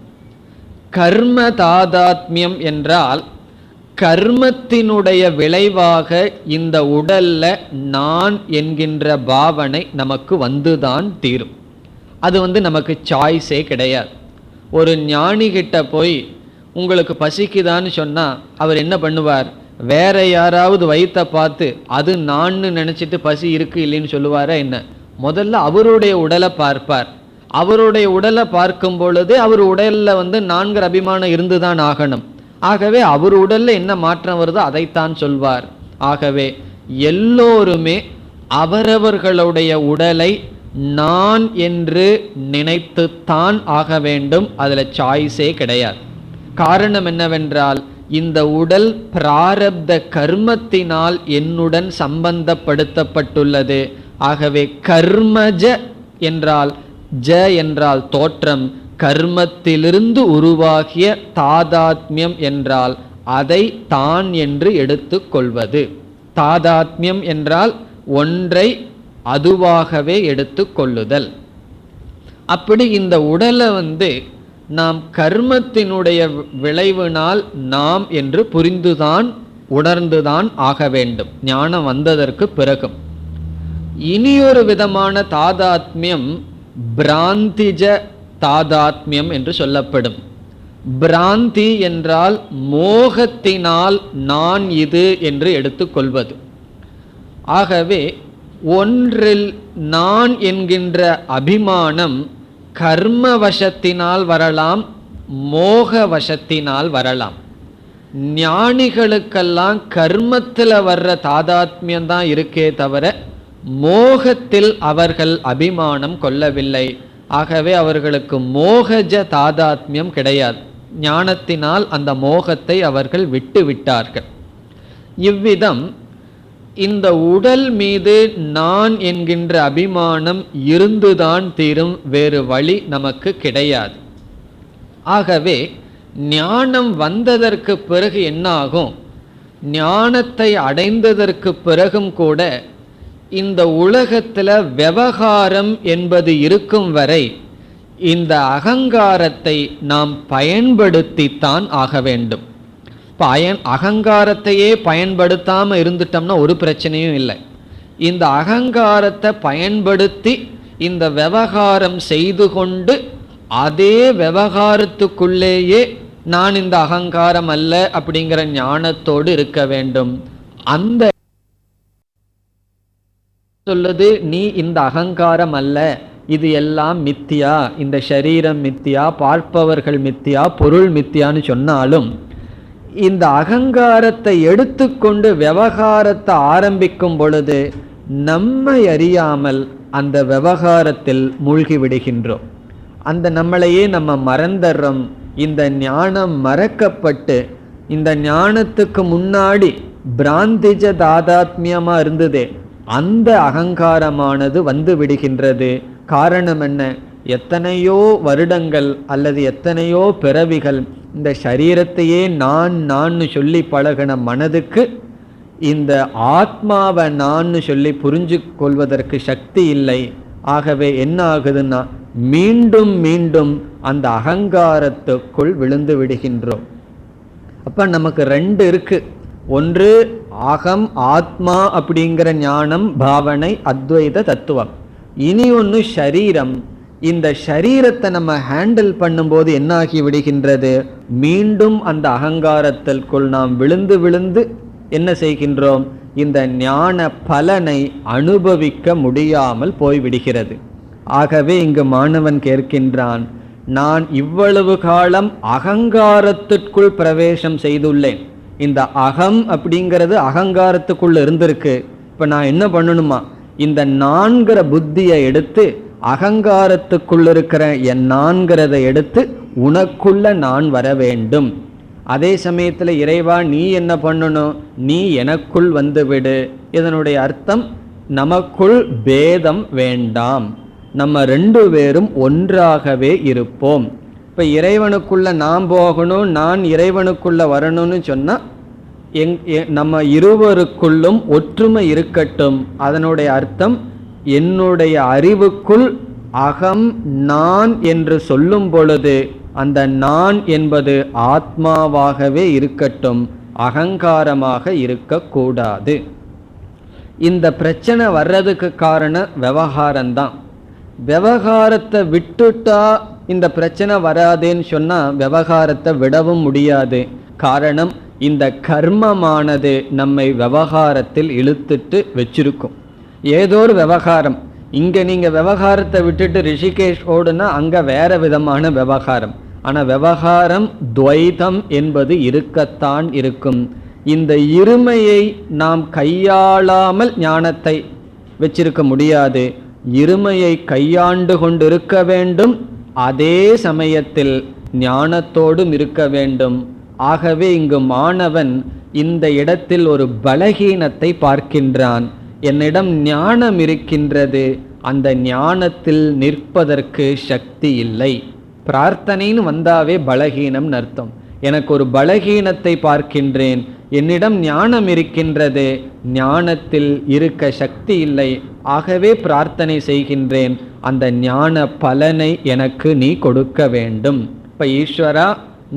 கர்ம தாதாத்மியம் என்றால் கர்மத்தினுடைய விளைவாக இந்த உடல்ல நான் என்கின்ற பாவனை நமக்கு வந்துதான் தீரும். அது நமக்கு சாய்ஸே கிடையாது. ஒரு ஞானிகிட்ட போய் உங்களுக்கு பசிக்குதான்னு சொன்னால் அவர் என்ன பண்ணுவார்? வேற யாராவது வயிற்றை பார்த்து அது நான்னு நினச்சிட்டு பசி இருக்கு இல்லைன்னு சொல்லுவாரா என்ன? முதல்ல அவருடைய உடலை பார்ப்பார். அவருடைய உடலை பார்க்கும் பொழுது அவர் உடலில் 4 அபிமானம் இருந்து தான் ஆகணும். ஆகவே அவர் உடலில் என்ன மாற்றம் வருதோ அதைத்தான் சொல்வார். ஆகவே எல்லோருமே அவரவர்களுடைய உடலை நான் என்று நினைத்துத்தான் ஆக வேண்டும். அதில் சாய்ஸே கிடையாது. காரணம் என்னவென்றால் இந்த உடல் பிராரப்த கர்மத்தினால் என்னுடன் சம்பந்தப்படுத்தப்பட்டுள்ளது. ஆகவே கர்மஜ என்றால், ஜ என்றால் தோற்றம், கர்மத்திலிருந்து உருவாகிய தாதாத்மியம் என்றால் அதை தான் என்று எடுத்து கொள்வது. தாதாத்மியம் என்றால் ஒன்றை அதுவாகவே எடுத்து கொள்ளுதல். அப்படி இந்த உடலை நாம் கர்மத்தினுடைய விளைவினால் நாம் என்று புரிந்துதான் உணர்ந்துதான் ஆக வேண்டும், ஞானம் வந்ததற்கு பிறகும். இனியொரு விதமான தாதாத்மியம் பிராந்திஜ தாதாத்மியம் என்று சொல்லப்படும். பிராந்தி என்றால் மோகத்தினால் நான் இது என்று எடுத்துக்கொள்வது. ஆகவே ஒன்றில் நான் என்கின்ற அபிமானம் கர்மவசத்தினால் வரலாம், மோக வசத்தினால் வரலாம். ஞானிகளுக்கெல்லாம் கர்மத்தில் வர்ற தாதாத்மியம் தான் இருக்கே தவிர மோகத்தில் அவர்கள் அபிமானம் கொள்ளவில்லை. ஆகவே அவர்களுக்கு மோகஜ தாதாத்மியம் கிடையாது. ஞானத்தினால் அந்த மோகத்தை அவர்கள் விட்டு விட்டார்கள். இவ்விதம் இந்த உடல் மீது நான் என்கின்ற அபிமானம் இருந்துதான் தீரும், வேறு வழி நமக்கு கிடையாது. ஆகவே ஞானம் வந்ததற்கு பிறகு என்ன ஆகும்? ஞானத்தை அடைந்ததற்கு பிறகும் கூட இந்த உலகத்தில் விவகாரம் என்பது இருக்கும் வரை இந்த அகங்காரத்தை நாம் பயன்படுத்தித்தான் ஆக வேண்டும். அகங்காரத்தையே பயன்படுத்தாமல் இருந்துட்டோம்னா ஒரு பிரச்சனையும் இல்லை. இந்த அகங்காரத்தை பயன்படுத்தி இந்த விவகாரம் செய்து கொண்டு அதே விவகாரத்துக்குள்ளேயே நான் இந்த அகங்காரம் அல்ல அப்படிங்கிற ஞானத்தோடு இருக்க வேண்டும். அந்த சொல்லுது, நீ இந்த அகங்காரம் அல்ல, இது எல்லாம் மித்தியா, இந்த சரீரம் மித்தியா, பார்ப்பவர்கள் மித்தியா, பொருள் மித்தியான்னு சொன்னாலும் இந்த அகங்காரத்தை எடுத்துக்கொண்டு விவகாரத்தை ஆரம்பிக்கும் பொழுது நம்மை அறியாமல் அந்த விவகாரத்தில் மூழ்கி விடுகின்றோம். அந்த நம்மளையே நம்ம மறந்துடுறோம். இந்த ஞானம் மறக்கப்பட்டு இந்த ஞானத்துக்கு முன்னாடி பிராந்திஜ தாதாத்மியமாக இருந்ததே அந்த அகங்காரமானது வந்து விடுகின்றது. காரணம் என்ன? எத்தனையோ வருடங்கள் அல்லது எத்தனையோ பிறவிகள் இந்த சரீரத்தையே நான் சொல்லி பழகின மனதுக்கு இந்த ஆத்மாவை நான் சொல்லி புரிஞ்சு கொள்வதற்கு சக்தி இல்லை. ஆகவே என்ன ஆகுதுன்னா மீண்டும் மீண்டும் அந்த அகங்காரத்துக்குள் விழுந்து விடுகின்றோம். அப்ப நமக்கு ரெண்டு இருக்கு. ஒன்று அகம் ஆத்மா அப்படிங்கிற ஞானம், பாவனை, அத்வைத தத்துவம். இனி ஒன்று ஷரீரம். இந்த ஷரீரத்தை நம்ம ஹேண்டில் பண்ணும்போது என்ன ஆகி விடுகின்றது? மீண்டும் அந்த அகங்காரத்திற்குள் நாம் விழுந்து விழுந்து என்ன செய்கின்றோம்? இந்த ஞான பலனை அனுபவிக்க முடியாமல் போய்விடுகிறது. ஆகவே இங்கு மாணவன் கேட்கின்றான், நான் இவ்வளவு காலம் அகங்காரத்திற்குள் பிரவேசம் செய்துள்ளேன். இந்த அகம் அப்படிங்கிறது அகங்காரத்துக்குள்ள இருந்திருக்கு. இப்ப நான் என்ன பண்ணணுமா? இந்த நான்கிற புத்தியை எடுத்து அகங்காரத்துக்குள்ள இருக்கிற என் நான்கிறதை எடுத்து உனக்குள்ள நான் வர வேண்டும். அதே சமயத்தில் இறைவா நீ என்ன பண்ணணும்? நீ எனக்குள் வந்து விடு. இதனுடைய அர்த்தம் நமக்குள் பேதம் வேண்டாம், நம்ம ரெண்டு பேரும் ஒன்றாகவே இருப்போம். இப்போ இறைவனுக்குள்ள நான் போகணும், நான் இறைவனுக்குள்ள வரணும்னு சொன்னால் நம்ம இருவருக்குள்ளும் ஒற்றுமை இருக்கட்டும். அதனுடைய அர்த்தம் என்னுடைய அறிவுக்குள் அகம் நான் என்று சொல்லும் பொழுது அந்த நான் என்பது ஆத்மாவாகவே இருக்கட்டும், அகங்காரமாக இருக்கக்கூடாது. இந்த பிரச்சனை வர்றதுக்கு காரணம் விவகாரம்தான். விவகாரத்தை விட்டுட்டா இந்த பிரச்சனை வராதேன்னு சொன்னால் விவகாரத்தை விடவும் முடியாது. காரணம், இந்த கர்மமானது நம்மை விவகாரத்தில் இழுத்துட்டு வச்சிருக்கும். ஏதோ ஒரு விவகாரம். இங்கே நீங்கள் விவகாரத்தை விட்டுட்டு ரிஷிகேஷ் ஓடுனா அங்கே வேற விதமான விவகாரம். ஆனால் விவகாரம் துவைதம் என்பது இருக்கத்தான் இருக்கும். இந்த இருமையை நாம் கையாளாமல் ஞானத்தை வச்சிருக்க முடியாது. இருமையை கையாண்டு கொண்டிருக்க வேண்டும், அதே சமயத்தில் ஞானத்தோடும் இருக்க வேண்டும். ஆகவே இங்கு மாணவன் இந்த இடத்தில் ஒரு பலகீனத்தை பார்க்கின்றான். என்னிடம் ஞானம் இருக்கின்றது, அந்த ஞானத்தில் நிற்பதற்கு சக்தி இல்லை. பிரார்த்தனைன்னு வந்தாவே பலகீனம்னு அர்த்தம். எனக்கு ஒரு பலகீனத்தை பார்க்கின்றேன். என்னிடம் ஞானம் இருக்கின்றது, ஞானத்தில் இருக்க சக்தி இல்லை. ஆகவே பிரார்த்தனை செய்கின்றேன், அந்த ஞான பலனை எனக்கு நீ கொடுக்க வேண்டும். இப்ப ஈஸ்வரா,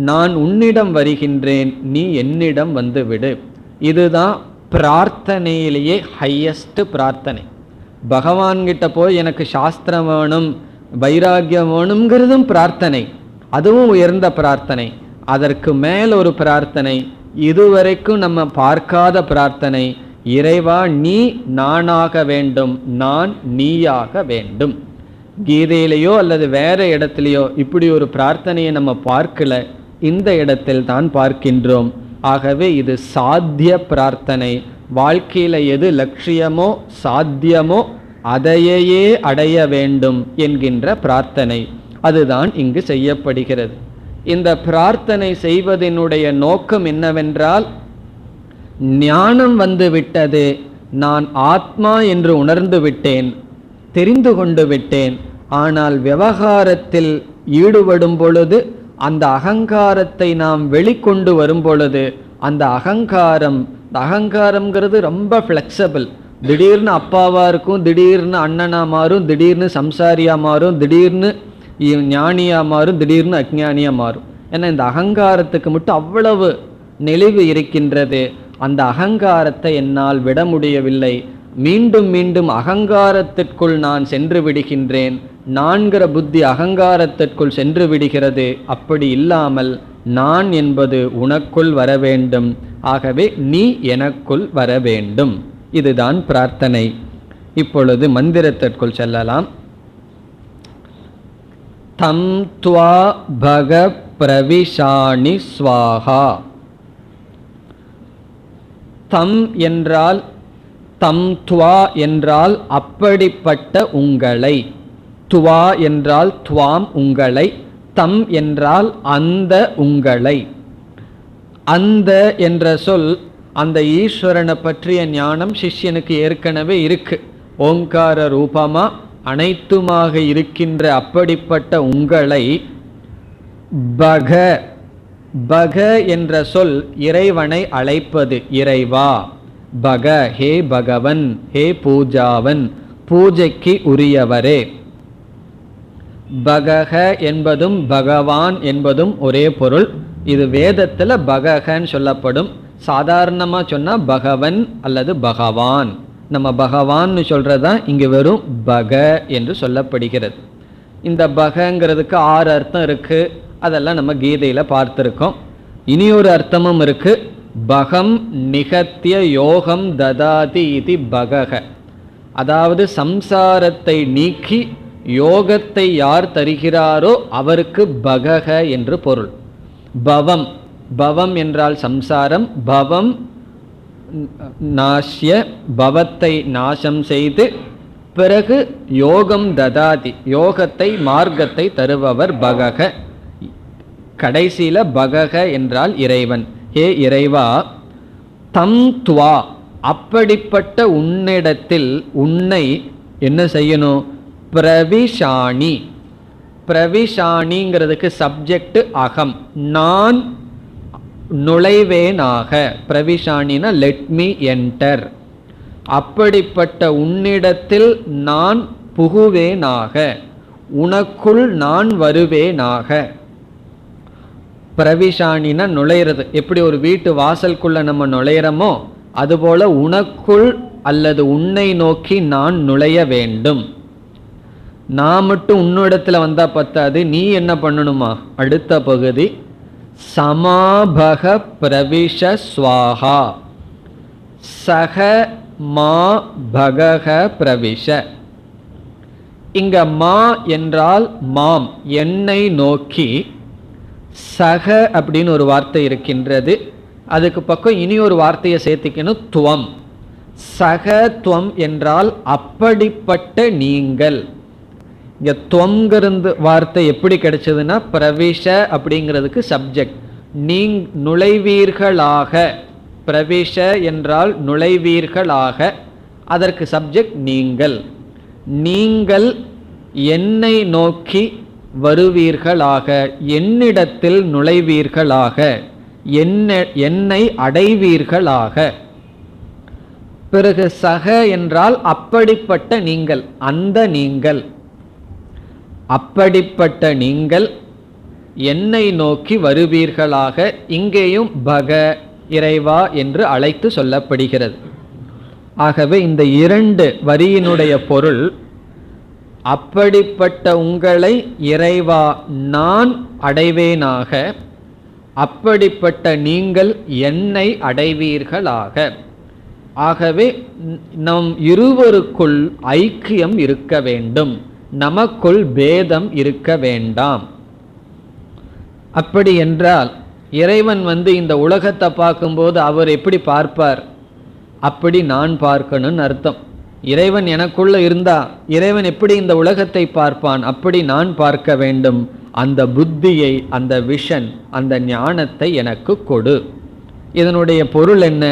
நான் உன்னிடம் வருகின்றேன், நீ என்னிடம் வந்து விடு. இதுதான் பிரார்த்தனையிலேயே ஹையஸ்ட் பிரார்த்தனை. பகவான்கிட்ட போய் எனக்கு சாஸ்திரம் வேணும், வைராகியம் வேணுங்கிறதும் பிரார்த்தனை, அதுவும் உயர்ந்த பிரார்த்தனை. அதற்கு மேல் ஒரு பிரார்த்தனை, இதுவரைக்கும் நம்ம பார்க்காத பிரார்த்தனை, இறைவா நீ நானாக வேண்டும், நான் நீயாக வேண்டும். கீதையிலேயோ அல்லது வேற இடத்துலையோ இப்படி ஒரு பிரார்த்தனையை நம்ம பார்க்கல, இந்த இடத்தில் தான் பார்க்கின்றோம். ஆகவே இது சாத்திய பிரார்த்தனை. வாழ்க்கையில எது லட்சியமோ சாத்தியமோ அதையே அடைய வேண்டும் என்கின்ற பிரார்த்தனை, அதுதான் இங்கு செய்யப்படுகிறது. இந்த பிரார்த்தனை செய்வதனுடைய நோக்கம் என்னவென்றால், ஞானம் வந்து விட்டது, நான் ஆத்மா என்று உணர்ந்து விட்டேன், தெரிந்து கொண்டு விட்டேன். ஆனால் விவகாரத்தில் ஈடுபடும் பொழுது, அந்த அகங்காரத்தை நாம் வெளிக்கொண்டு வரும் பொழுது, அந்த அகங்காரம்ங்கிறது ரொம்ப ஃப்ளெக்சபிள். திடீர்னு அப்பாவா இருக்கும், திடீர்னு அண்ணனா மாறும், திடீர்னு சம்சாரியா மாறும், திடீர்னு ஞானியா மாறும், திடீர்னு அஜ்ஞானியா மாறும். ஏன்னா இந்த அகங்காரத்துக்கு மட்டும் அவ்வளவு நெளிவு இருக்கின்றது. அந்த அகங்காரத்தை என்னால் விட முடியவில்லை. மீண்டும் மீண்டும் அகங்காரத்திற்குள் நான் சென்று விடுகின்றேன். நான்கிற புத்தி அகங்காரத்திற்குள் சென்று விடுகிறது. அப்படி இல்லாமல் நான் என்பது உனக்குள் வர வேண்டும். ஆகவே நீ எனக்குள் வர வேண்டும். இதுதான் பிரார்த்தனை. இப்பொழுது மந்திரத்திற்குள் செல்லலாம். தம் த்வா பக பிரவிஷாணி ஸ்வாஹா. தம் என்றால், தம் துவா என்றால் அப்படிப்பட்ட உங்களை, துவா என்றால் துவாம் உங்களை, தம் என்றால் அந்த உங்களை. அந்த என்ற சொல் அந்த ஈஸ்வரனை பற்றிய ஞானம் சிஷ்யனுக்கு ஏற்கனவே இருக்கு. ஓங்கார ரூபமா அனைத்துமாக இருக்கின்ற அப்படிப்பட்ட உங்களை பக, பக என்ற சொல் இறைவனை அழைப்பது. இறைவா, பக, ஹே பகவன், ஹே பூஜாவன், பூஜைக்கு உரியவரே. பகஹ என்பதும் பகவான் என்பதும் ஒரே பொருள். இது வேதத்தில் பகஹன்னு சொல்லப்படும். சாதாரணமாக சொன்னால் பகவன் அல்லது பகவான். நம்ம பகவான்னு சொல்கிறதான் இங்கே வெறும் பக என்று சொல்லப்படுகிறது. இந்த பகங்கிறதுக்கு 6 அர்த்தம் இருக்குது. அதெல்லாம் நம்ம கீதையில் பார்த்துருக்கோம். இனியொரு அர்த்தமும் இருக்குது. பகம் நிகத்திய யோகம் ததாதி இது பகக. அதாவது சம்சாரத்தை நீக்கி யோகத்தை யார் தருகிறாரோ அவருக்கு பகக என்று பொருள். பவம், பவம் என்றால் சம்சாரம். பவம் நாஷ்ய, பவத்தை நாசம் செய்து பிறகு யோகம் ததாதி, யோகத்தை மார்க்கத்தை தருபவர் பகக. கடைசியில பகக என்றால் இறைவன். ஹே இறைவா, தம் துவா அப்படிப்பட்ட உன்னிடத்தில் உன்னை என்ன செய்யணும்? பிரவிஷாணி. பிரவிஷாணிங்கிறதுக்கு சப்ஜெக்ட் அகம், நான் நுழைவேனாக. பிரவிஷாணினா லெட் மீ என்டர். அப்படிப்பட்ட உன்னிடத்தில் நான் புகுவேனாக, உனக்குள் நான் வருவேனாக. பிரவிஷாணினா நுழையிறது. எப்படி ஒரு வீட்டு வாசலுக்குள்ள நம்ம நுழையிறோமோ அதுபோல உனக்குள் அல்லது உன்னை நோக்கி நான் நுழைய வேண்டும். நான் மட்டும் உன்னிடத்துல வந்தா பத்தாது, நீ என்ன பண்ணணுமா? அடுத்த பகுதி சமாபக பிரவிஷ ஸ்வாஹா. சக மா பகக பிரவிஷ. இங்க மா என்றால் மாம், என்னை நோக்கி. சக அப்படின்னு ஒரு வார்த்தை இருக்கின்றது. அதுக்கு பக்கம் இனி ஒரு வார்த்தையை சேர்த்திக்கணும், துவம். சக துவம் என்றால் அப்படிப்பட்ட நீங்கள். இங்க துவங்கிறது வார்த்தை எப்படி கிடைச்சதுன்னா, பிரவிஷ அப்படிங்கிறதுக்கு சப்ஜெக்ட், நீ நுழைவீர்களாக. பிரவிஷ என்றால் நுழைவீர்களாக, அதற்கு சப்ஜெக்ட் நீங்கள். நீங்கள் என்னை நோக்கி வருவீர்களாக, என்னிடத்தில் நுழைவீர்களாக, என்னை அடைவீர்களாக. பிறகு சக என்றால் அப்படிப்பட்ட நீங்கள், அந்த நீங்கள். அப்படிப்பட்ட நீங்கள் என்னை நோக்கி வருவீர்களாக. இங்கேயும் பக இறைவா என்று அழைத்து சொல்லப்படுகிறது. ஆகவே இந்த 2 வரியினுடைய பொருள், அப்படிப்பட்ட உங்களை இறைவா நான் அடைவேனாக, அப்படிப்பட்ட நீங்கள் என்னை அடைவீர்களாக. ஆகவே நம் இருவருக்குள் ஐக்கியம் இருக்க வேண்டும், நமக்குள் பேதம் இருக்க வேண்டாம். அப்படி என்றால் இறைவன் இந்த உலகத்தை பார்க்கும்போது அவர் எப்படி பார்ப்பார்? அப்படி நான் பார்க்கணும்னு அர்த்தம். இறைவன் எனக்குள்ள இருந்தா இறைவன் எப்படி இந்த உலகத்தை பார்ப்பான்? அப்படி நான் பார்க்க வேண்டும். அந்த புத்தியை, அந்த விஷன், அந்த ஞானத்தை எனக்கு கொடு. இதனுடைய பொருள் என்ன?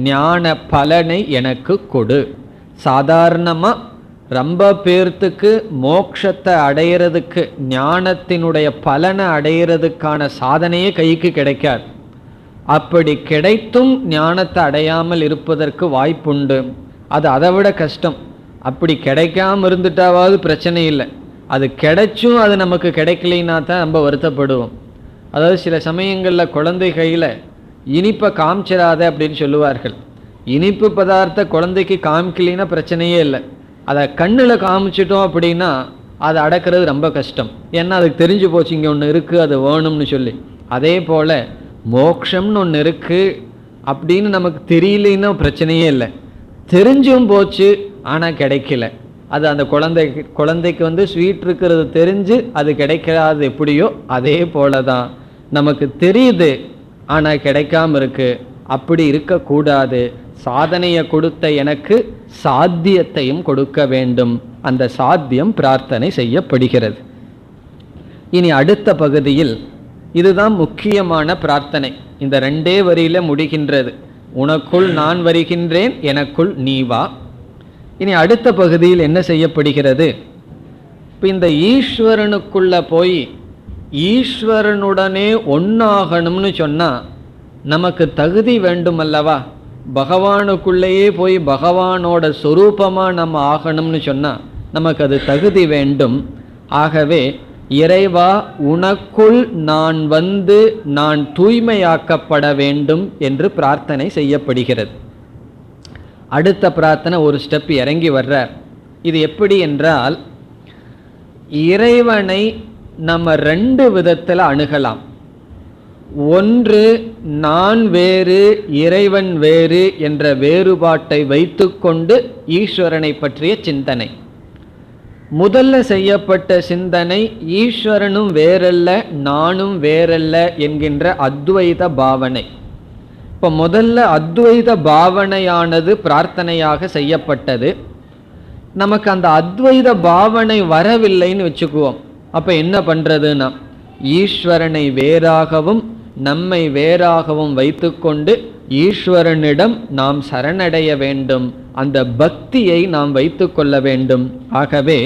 ஞான பலனை எனக்கு கொடு. சாதாரணமா ரொம்ப பேர்த்துக்கு மோட்சத்தை அடையிறதுக்கு, ஞானத்தினுடைய பலனை அடையிறதுக்கான சாதனையே கைக்கு கிடைக்காது. அப்படி கிடைத்தும் ஞானத்தை அடையாமல் இருப்பதற்கு வாய்ப்புண்டு. அது அதை விட கஷ்டம். அப்படி கிடைக்காம இருந்துட்டாவது பிரச்சனை இல்லை, அது கிடைச்சும் அது நமக்கு கிடைக்கலைன்னா தான் ரொம்ப வருத்தப்படுவோம். அதாவது சில சமயங்களில் குழந்தை கையில் இனிப்பை காமிச்சிடாத அப்படின்னு சொல்லுவார்கள். இனிப்பு பதார்த்த குழந்தைக்கு காமிக்கலைன்னா பிரச்சனையே இல்லை, அதை கண்ணில் காமிச்சிட்டோம் அப்படின்னா அதை அடக்கிறது ரொம்ப கஷ்டம். ஏன்னா அதுக்கு தெரிஞ்சு போச்சு இங்கே ஒன்று இருக்குது, அது வேணும்னு சொல்லி. அதே போல் மோக்ஷம்னு ஒன்று இருக்குது அப்படின்னு நமக்கு தெரியலன்னா பிரச்சனையே இல்லை, தெரிஞ்சும் போச்சு ஆனால் கிடைக்கல. அது அந்த குழந்தைக்கு ஸ்வீட் இருக்கிறது தெரிஞ்சு அது கிடைக்காது எப்படியோ அதே போல தான் நமக்கு தெரியுது ஆனால் கிடைக்காம இருக்கு. அப்படி இருக்கக்கூடாது. சாதனையை கொடுத்த எனக்கு சாத்தியத்தையும் கொடுக்க வேண்டும். அந்த சாத்தியம் பிரார்த்தனை செய்யப்படுகிறது. இனி அடுத்த பகுதியில் இதுதான் முக்கியமான பிரார்த்தனை. இந்த 2 வரியில முடிகின்றது. உனக்குள் நான் வருகின்றேன், எனக்குள் நீ வா. இனி அடுத்த பகுதியில் என்ன செய்யப்படுகிறது? இப்போ இந்த ஈஸ்வரனுக்குள்ள போய் ஈஸ்வரனுடனே ஒன்னாகணும்னு சொன்னா நமக்கு தகுதி வேண்டும் அல்லவா? பகவானுக்குள்ளேயே போய் பகவானோட சொரூபமா நம்ம ஆகணும்னு சொன்னா நமக்கு அது தகுதி வேண்டும். ஆகவே இறைவா உனக்குள் நான் நான் தூய்மையாக்கப்பட வேண்டும் என்று பிரார்த்தனை செய்யப்படுகிறது. அடுத்த பிரார்த்தனை ஒரு ஸ்டெப் இறங்கி வர்றார். இது எப்படி என்றால், இறைவனை நம்ம 2 விதத்தில் அணுகலாம். ஒன்று, நான் வேறு இறைவன் வேறு என்ற வேறுபாட்டை வைத்துக்கொண்டு ஈஸ்வரனை பற்றிய சிந்தனை. முதல்ல செய்யப்பட்ட சிந்தனை ஈஸ்வரனும் வேறல்ல நானும் வேறல்ல என்கின்ற அத்வைத பாவனை. இப்போ முதல்ல அத்வைத பாவனையானது பிரார்த்தனையாக செய்யப்பட்டது. நமக்கு அந்த அத்வைத பாவனை வரவில்லைன்னு வச்சுக்குவோம். அப்போ என்ன பண்ணுறதுன்னா, ஈஸ்வரனை வேறாகவும் நம்மை வேறாகவும் வைத்துக்கொண்டு ஈஸ்வரனிடம் நாம் சரணடைய வேண்டும். அந்த பக்தியை நாம் வைத்து கொள்ள வேண்டும். ஆகவே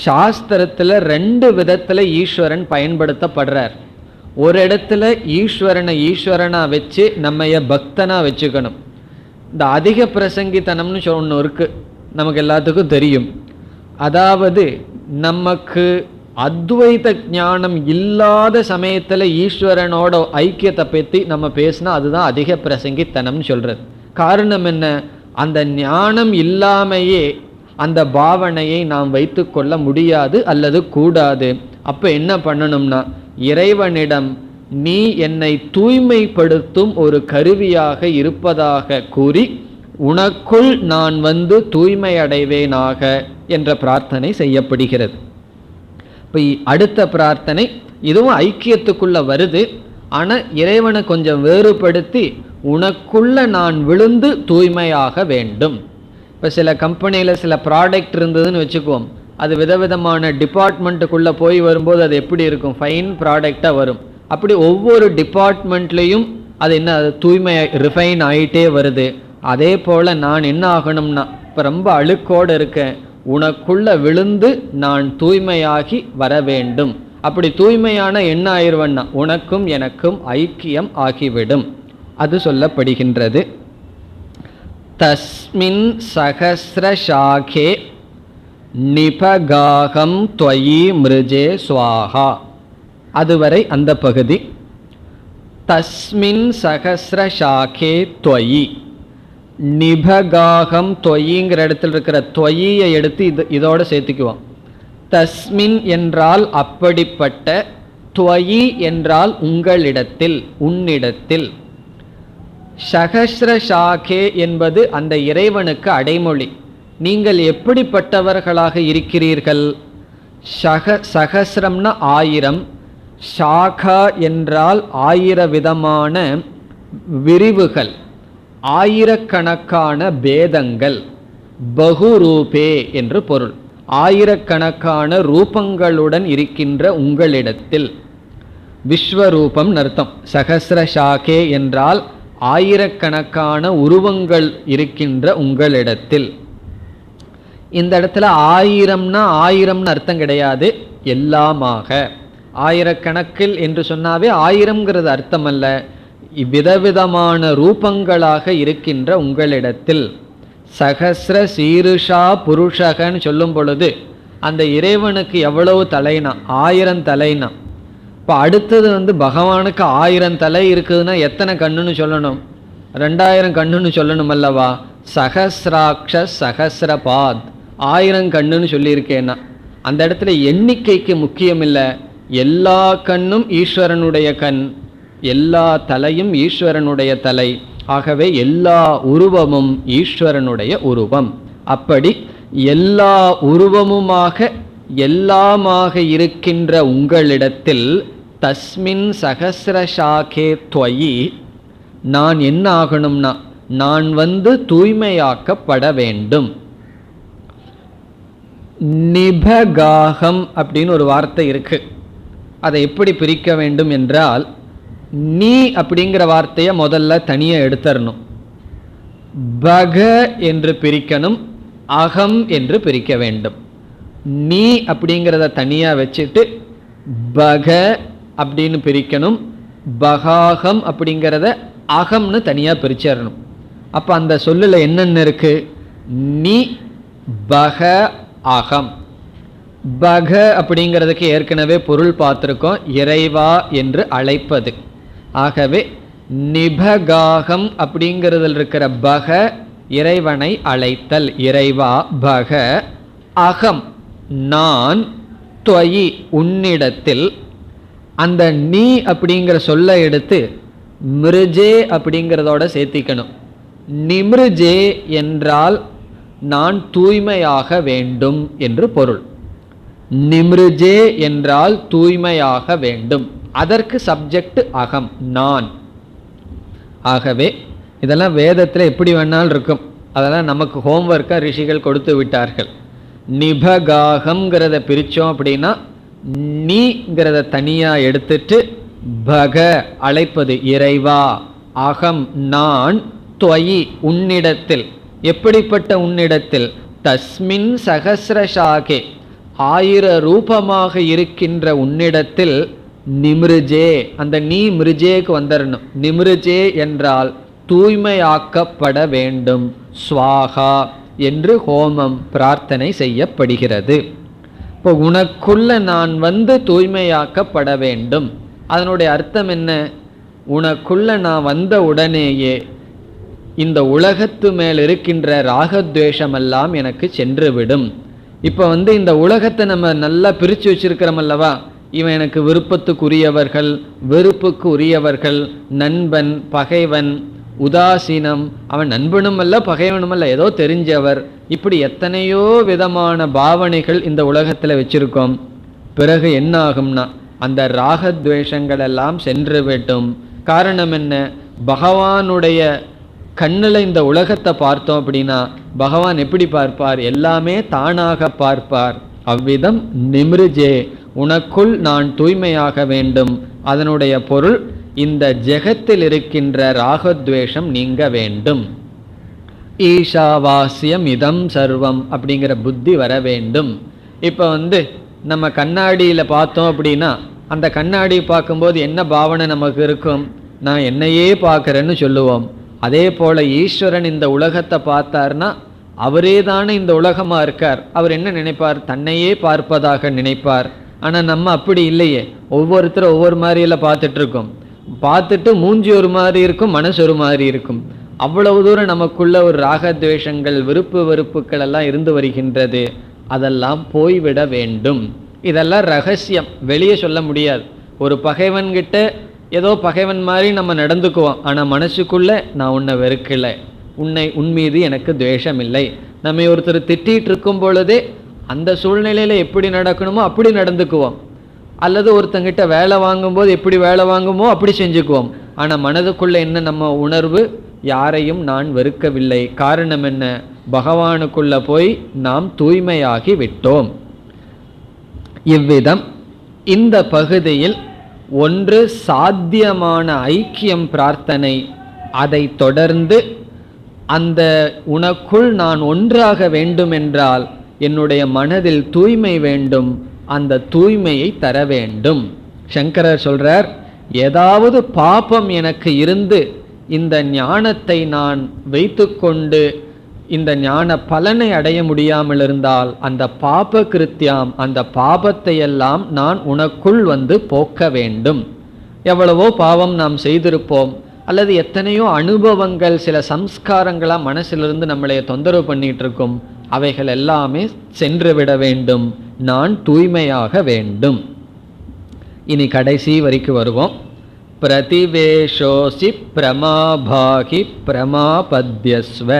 சாஸ்திரத்தில் 2 விதத்தில் ஈஸ்வரன் பயன்படுத்தப்படுறார். ஒரு இடத்துல ஈஸ்வரனை ஈஸ்வரனா வச்சு நம்மைய பக்தனா வச்சுக்கணும். இந்த அதிக பிரசங்கித்தனம்னு ஒன்று இருக்கு, நமக்கு எல்லாத்துக்கும் தெரியும். அதாவது நமக்கு அத்வைத ஞானம் இல்லாத சமயத்தில் ஈஸ்வரனோட ஐக்கியத்தை பற்றி நம்ம பேசினா அதுதான் அதிக பிரசங்கித்தனம்னு சொல்றது. காரணம் என்ன? அந்த ஞானம் இல்லாமையே அந்த பாவனையை நாம் வைத்து கொள்ள முடியாது அல்லது கூடாது. அப்போ என்ன பண்ணணும்னா, இறைவனிடம் நீ என்னை தூய்மைப்படுத்தும் ஒரு கருவியாக இருப்பதாக கூறி உனக்குள் நான் தூய்மை அடைவேனாக என்ற பிரார்த்தனை செய்யப்படுகிறது. இப்போ அடுத்த பிரார்த்தனை இதுவும் ஐக்கியத்துக்குள்ள வருது. ஆனால் இறைவனை கொஞ்சம் வேறுபடுத்தி உனக்குள்ள நான் விழுந்து தூய்மையாக வேண்டும். இப்போ சில கம்பெனியில் சில ப்ராடக்ட் இருந்ததுன்னு வச்சுக்குவோம். அது விதவிதமான டிபார்ட்மெண்ட்டுக்குள்ளே போய் வரும்போது அது எப்படி இருக்கும்? ஃபைன் ப்ராடக்டாக வரும். அப்படி ஒவ்வொரு டிபார்ட்மெண்ட்லேயும் அது என்ன, அது தூய்மை ரிஃபைன் ஆகிட்டே வருது. அதே போல் நான் என்ன ஆகணும்னா, இப்போ ரொம்ப அழுக்கோடு இருக்கேன், உனக்குள்ள விழுந்து நான் தூய்மையாகி வர வேண்டும். அப்படி தூய்மையான என்ன ஆயிடுவன்னா உனக்கும் எனக்கும் ஐக்கியம் ஆகிவிடும். அது சொல்லப்படுகின்றது. தஸ்மின் சகஸ்ரசாகே நிபகாகம் த்வயி மிருஜே ஸ்வாஹா. அதுவரை அந்த பகுதி. தஸ்மின் சகஸ்ர சாகே த்வயி, நிபகாகம் தொயிங்கிற இடத்துல இருக்கிற தொயியை எடுத்து இதோட சேர்த்துக்குவோம். தஸ்மின் என்றால் அப்படிப்பட்ட, த்வயி என்றால் உங்களிடத்தில், உன்னிடத்தில். சகஸ்ர சாகே என்பது அந்த இறைவனுக்கு அடைமொழி. நீங்கள் எப்படிப்பட்டவர்களாக இருக்கிறீர்கள்? சகஸ்ரம்னா 1000, ஷாகா என்றால் 1000 விதமான விரிவுகள், 1000கணக்கான பேதங்கள். பகுரூபே என்று பொருள். 1000கணக்கான ரூபங்களுடன் இருக்கின்ற உங்களிடத்தில். விஸ்வரூபம் அர்த்தம். சகஸ்ர சாகே என்றால் 1000கணக்கான உருவங்கள் இருக்கின்ற உங்களிடத்தில். இந்த இடத்துல 1000னா 1000னு அர்த்தம் கிடையாது, எல்லாமாக. 1000கணக்கில் என்று சொன்னாவே 1000ங்கிறது அர்த்தம் அல்ல, விதவிதமான ரூபங்களாக இருக்கின்ற உங்களிடத்தில். சகஸ்ர சீருஷா புருஷகன்னு சொல்லும் பொழுது அந்த இறைவனுக்கு எவ்வளவு தலைனா? 1000 தலைனா. இப்போ அடுத்தது பகவானுக்கு 1000 தலை இருக்குதுன்னா எத்தனை கண்ணுன்னு சொல்லணும்? 2000 கண்ணுன்னு சொல்லணும் அல்லவா? சகஸ்ராக்ஷ சகஸ்ரபாத், 1000 கண்ணுன்னு சொல்லியிருக்கேன்னா அந்த இடத்துல எண்ணிக்கைக்கு முக்கியம் இல்லை. எல்லா கண்ணும் ஈஸ்வரனுடைய கண், எல்லா தலையும் ஈஸ்வரனுடைய தலை. ஆகவே எல்லா உருவமும் ஈஸ்வரனுடைய உருவம். அப்படி எல்லா உருவமுமாக எல்லாமாக இருக்கின்ற உங்களிடத்தில் தஸ்மின் சகஸ்ரசாகே த்வயி, நான் என்ன ஆகணும்னா நான் தூய்மையாக்கப்பட வேண்டும். நிபகாகம் அப்படின்னு ஒரு வார்த்தை இருக்கு. அதை எப்படி பிரிக்க வேண்டும் என்றால், நீ அப்படிங்கிற வார்த்தையை முதல்ல தனியாக எடுத்துடணும். பக என்று பிரிக்கணும், அகம் என்று பிரிக்க வேண்டும். நீ அப்படிங்கிறத தனியாக வச்சுட்டு பக அப்படின்னு பிரிக்கணும். பகாகம் அப்படிங்கிறத அகம்னு தனியாக பிரிச்சிடணும். அப்போ அந்த சொல்லில் என்னென்ன இருக்கு? நீ பக அகம். பக அப்படிங்கிறதுக்கு ஏற்கனவே பொருள் பார்த்துருக்கோம், இறைவா என்று அழைப்பது. ஆகவே நிபகாகம் அப்படிங்கிறதில் இருக்கிற பக இறைவனை அழைத்தல், இறைவா பக. அகம் நான், த்வயி உன்னிடத்தில். அந்த நீ அப்படிங்கிற சொல்ல எடுத்து மிருஜே அப்படிங்கிறதோட சேர்த்திக்கணும். நிமிருஜே என்றால் நான் தூய்மையாக வேண்டும் என்று பொருள். நிமிருஜே என்றால் தூய்மையாக வேண்டும். அதற்கு சப்ஜெக்ட் அகம், நான். ஆகவே இதெல்லாம் வேதத்தில் எப்படி வேணாலும் இருக்கும். அதெல்லாம் நமக்கு ஹோம்ஒர்க்காக ரிஷிகள் கொடுத்து விட்டார்கள். நிபகாகம்ங்கிறத பிரித்தோம் அப்படின்னா நீங்கிறத தனியாக எடுத்துட்டு பக அழைப்பது இறைவா, அகம் நான், த்வயி உன்னிடத்தில். எப்படிப்பட்ட உன்னிடத்தில்? தஸ்மின் சகஸ்ரசாகே 1000 ரூபமாக இருக்கின்ற உன்னிடத்தில். நிமிருஜே, அந்த நீ மிருஜேக்கு வந்துடணும். நிமிருஜே என்றால் தூய்மையாக்கப்பட வேண்டும். ஸ்வாகா என்று ஹோமம் பிரார்த்தனை செய்யப்படுகிறது. இப்போ உனக்குள்ள நான் தூய்மையாக்கப்பட வேண்டும். அதனுடைய அர்த்தம் என்ன? உனக்குள்ள நான் வந்த உடனேயே இந்த உலகத்து மேல் இருக்கின்ற ராகத்வேஷமெல்லாம் எனக்கு சென்றுவிடும். இப்போ இந்த உலகத்தை நம்ம நல்லா பிரித்து வச்சிருக்கிறோம் அல்லவா? இவன் எனக்கு விருப்பத்துக்குரியவர்கள், வெறுப்புக்கு உரியவர்கள், நண்பன், பகைவன், உதாசீனம், அவன் நண்பனும் அல்ல பகைவனும் அல்ல, ஏதோ தெரிஞ்சவர். இப்படி எத்தனையோ விதமான பாவனைகள் இந்த உலகத்தில் வச்சிருக்கோம். பிறகு என்ன ஆகும்னா அந்த ராகத்வேஷங்கள் எல்லாம் சென்று விடும். காரணம் என்ன? பகவானுடைய கண்ணில் இந்த உலகத்தை பார்த்தோம் அப்படின்னா பகவான் எப்படி பார்ப்பார்? எல்லாமே தானாக பார்ப்பார். அவ்விதம் நிமிருஜே, உனக்குள் நான் தூய்மையாக வேண்டும். அதனுடைய பொருள் இந்த ஜெகத்தில் இருக்கின்ற ராகத்வேஷம் நீங்க வேண்டும். ஈஷாவாஸ்யம் இதம் சர்வம் அப்படிங்கிற புத்தி வர வேண்டும். இப்போ நம்ம கண்ணாடியில் பார்த்தோம் அப்படின்னா அந்த கண்ணாடி பார்க்கும்போது என்ன பாவனை நமக்கு இருக்கும்? நான் என்னையே பார்க்குறேன்னு சொல்லுவோம். அதே போல் ஈஸ்வரன் இந்த உலகத்தை பார்த்தார்னா அவரே தானே இந்த உலகமாக இருக்கார். அவர் என்ன நினைப்பார்? தன்னையே பார்ப்பதாக நினைப்பார். ஆனால் நம்ம அப்படி இல்லையே, ஒவ்வொருத்தரும் ஒவ்வொரு மாதிரியெல்லாம் பார்த்துட்டு இருக்கோம். பார்த்துட்டு மூஞ்சி ஒரு மாதிரி இருக்கும், மனசு ஒரு மாதிரி இருக்கும். அவ்வளவு தூரம் நமக்குள்ள ஒரு ராகத்வேஷங்கள், விருப்பு வெறுப்புகள் எல்லாம் இருந்து வருகின்றது. அதெல்லாம் போய்விட வேண்டும். இதெல்லாம் ரகசியம், வெளியே சொல்ல முடியாது. ஒரு பகைவன்கிட்ட ஏதோ பகைவன் மாதிரி நம்ம நடந்துக்குவோம், ஆனால் மனசுக்குள்ள நான் உன்னை வெறுக்கலை, உன் மீது எனக்கு துவேஷம் இல்லை. நம்ம ஒருத்தர் திட்டிகிட்டு இருக்கும் பொழுதே அந்த சூழ்நிலையில் எப்படி நடக்கணுமோ அப்படி நடந்துக்குவோம். அல்லது ஒருத்தங்கிட்ட வேலை வாங்கும்போது எப்படி வேலை வாங்குமோ அப்படி செஞ்சுக்குவோம். ஆனால் மனதுக்குள்ளே என்ன நம்ம உணர்வு? யாரையும் நான் வெறுக்கவில்லை. காரணம் என்ன? பகவானுக்குள்ள போய் நாம் தூய்மையாகி விட்டோம். இவ்விதம் இந்த பகுதியில் ஒன்று சாத்தியமான ஐக்கியம் பிரார்த்தனை, அதை தொடர்ந்து அந்த உனக்குள் நான் ஒன்றாக வேண்டுமென்றால் என்னுடைய மனதில் தூய்மை வேண்டும், அந்த தூய்மையை தர வேண்டும். சங்கரர் சொல்றார், ஏதாவது பாபம் எனக்கு இருந்து இந்த ஞானத்தை நான் வைத்து கொண்டு இந்த ஞான பலனை அடைய முடியாமல் இருந்தால் அந்த பாப கிருத்தியம், அந்த பாபத்தை எல்லாம் நான் உனக்குள் வந்து போக்க வேண்டும். எவ்வளவோ பாவம் நாம் செய்திருப்போம், அல்லது எத்தனையோ அனுபவங்கள், சில சம்ஸ்காரங்களாக மனசிலிருந்து நம்மளை தொந்தரவு பண்ணிட்டு இருக்கும். அவைகள் எல்லாமே சென்று விட வேண்டும், நான் தூய்மையாக வேண்டும். இனி கடைசி வரைக்கும் வருவோம். பிரதிவேஷோசி பிரமாபாகி பிரமாபத்யஸ்வ.